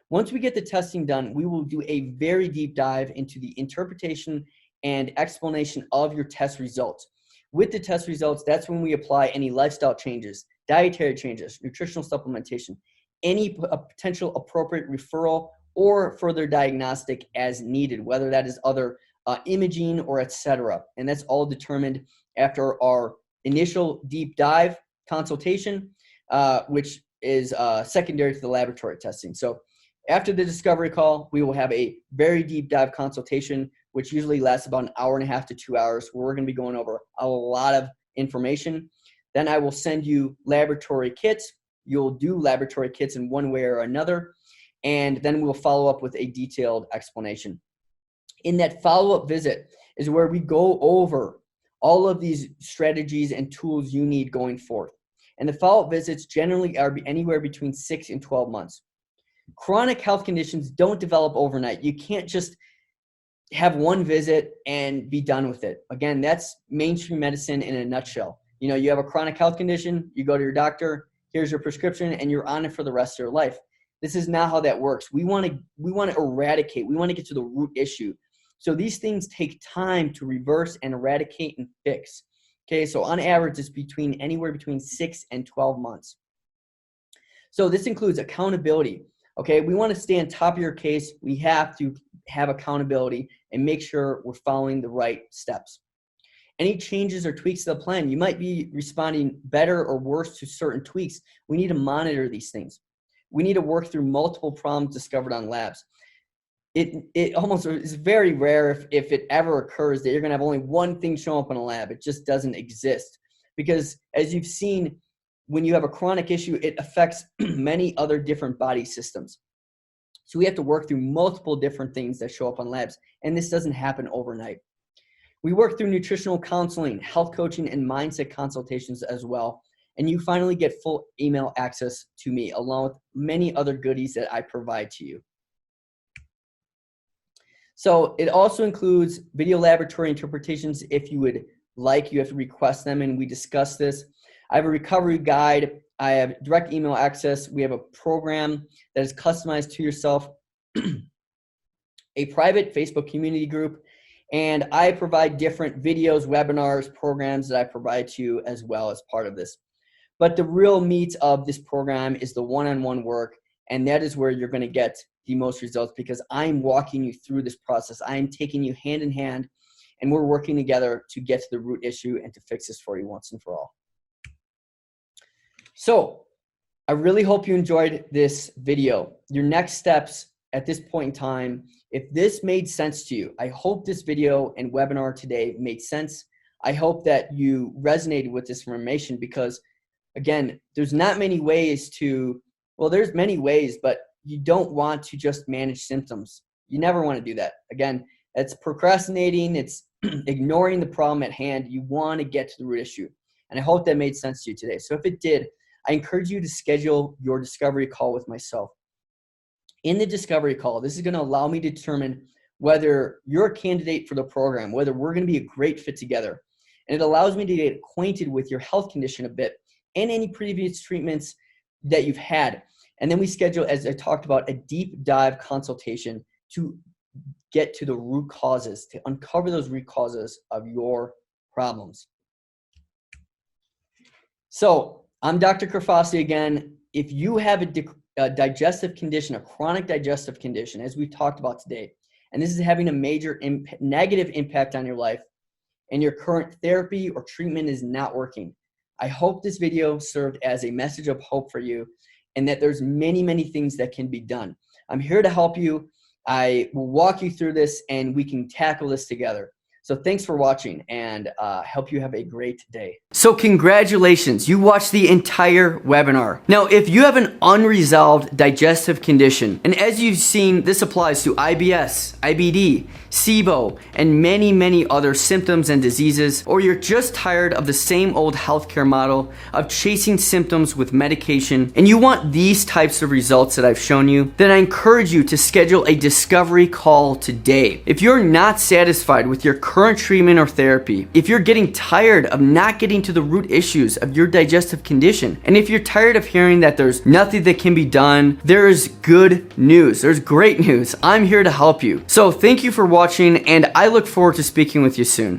Once we get the testing done, we will do a very deep dive into the interpretation and explanation of your test results. With the test results, that's when we apply any lifestyle changes, dietary changes, nutritional supplementation, any potential appropriate referral or further diagnostic as needed, whether that is other imaging or etc. And that's all determined after our initial deep dive consultation, which is secondary to the laboratory testing. So after the discovery call, we will have a very deep dive consultation, which usually lasts about an hour and a half to 2 hours, where we're going to be going over a lot of information. Then I will send you laboratory kits. You'll do laboratory kits in one way or another, and then we'll follow up with a detailed explanation. In that follow-up visit is where we go over all of these strategies and tools you need going forth. And the follow-up visits generally are anywhere between 6 and 12 months. Chronic health conditions don't develop overnight. You can't just have one visit and be done with it. Again, that's mainstream medicine in a nutshell. You know, you have a chronic health condition, you go to your doctor, here's your prescription, and you're on it for the rest of your life. This is not how that works. We want to eradicate. We want to get to the root issue. So these things take time to reverse and eradicate and fix. Okay, so on average, it's anywhere between 6 and 12 months. So this includes accountability. Okay, we want to stay on top of your case. We have to have accountability and make sure we're following the right steps. Any changes or tweaks to the plan, you might be responding better or worse to certain tweaks. We need to monitor these things. We need to work through multiple problems discovered on labs. It almost is very rare if it ever occurs that you're going to have only one thing show up in a lab. It just doesn't exist, because as you've seen, when you have a chronic issue, it affects many other different body systems. So we have to work through multiple different things that show up on labs, and this doesn't happen overnight. We work through nutritional counseling, health coaching, and mindset consultations as well. And you finally get full email access to me, along with many other goodies that I provide to you. So it also includes video laboratory interpretations. If you would like, you have to request them, and we discuss this. I have a recovery guide. I have direct email access. We have a program that is customized to yourself, a private Facebook community group, and I provide different videos, webinars, programs that I provide to you as well as part of this. But the real meat of this program is the one-on-one work, and that is where you're going to get the most results, because I'm walking you through this process. I'm taking you hand in hand, and we're working together to get to the root issue and to fix this for you once and for all. So I really hope you enjoyed this video. Your next steps at this point in time, if this made sense to you, I hope this video and webinar today made sense. I hope that you resonated with this information, because again, there's not many ways to, well, there's many ways, but you don't want to just manage symptoms. You never want to do that. Again, it's procrastinating, it's ignoring the problem at hand. You want to get to the root issue. And I hope that made sense to you today. So if it did, I encourage you to schedule your discovery call with myself. In the discovery call, this is going to allow me to determine whether you're a candidate for the program, whether we're going to be a great fit together. And it allows me to get acquainted with your health condition a bit and any previous treatments that you've had. And then we schedule, as I talked about, a deep dive consultation to get to the root causes, to uncover those root causes of your problems. So I'm Dr. Crifase again. If you have a digestive condition, a chronic digestive condition, as we've talked about today, and this is having a major negative impact on your life, and your current therapy or treatment is not working, I hope this video served as a message of hope for you, and that there's many, many things that can be done. I'm here to help you. I will walk you through this, and we can tackle this together. So thanks for watching, and hope you have a great day. So congratulations, you watched the entire webinar. Now, if you have an unresolved digestive condition, and as you've seen, this applies to IBS, IBD, Sibo, and many other symptoms and diseases, or you're just tired of the same old healthcare model of chasing symptoms with medication, and you want these types of results that I've shown you, then I encourage you to schedule a discovery call today. If you're not satisfied with your current treatment or therapy, if you're getting tired of not getting to the root issues of your digestive condition, and if you're tired of hearing that there's nothing that can be done, there is good news. There's great news. I'm here to help you. So thank you for watching, and I look forward to speaking with you soon.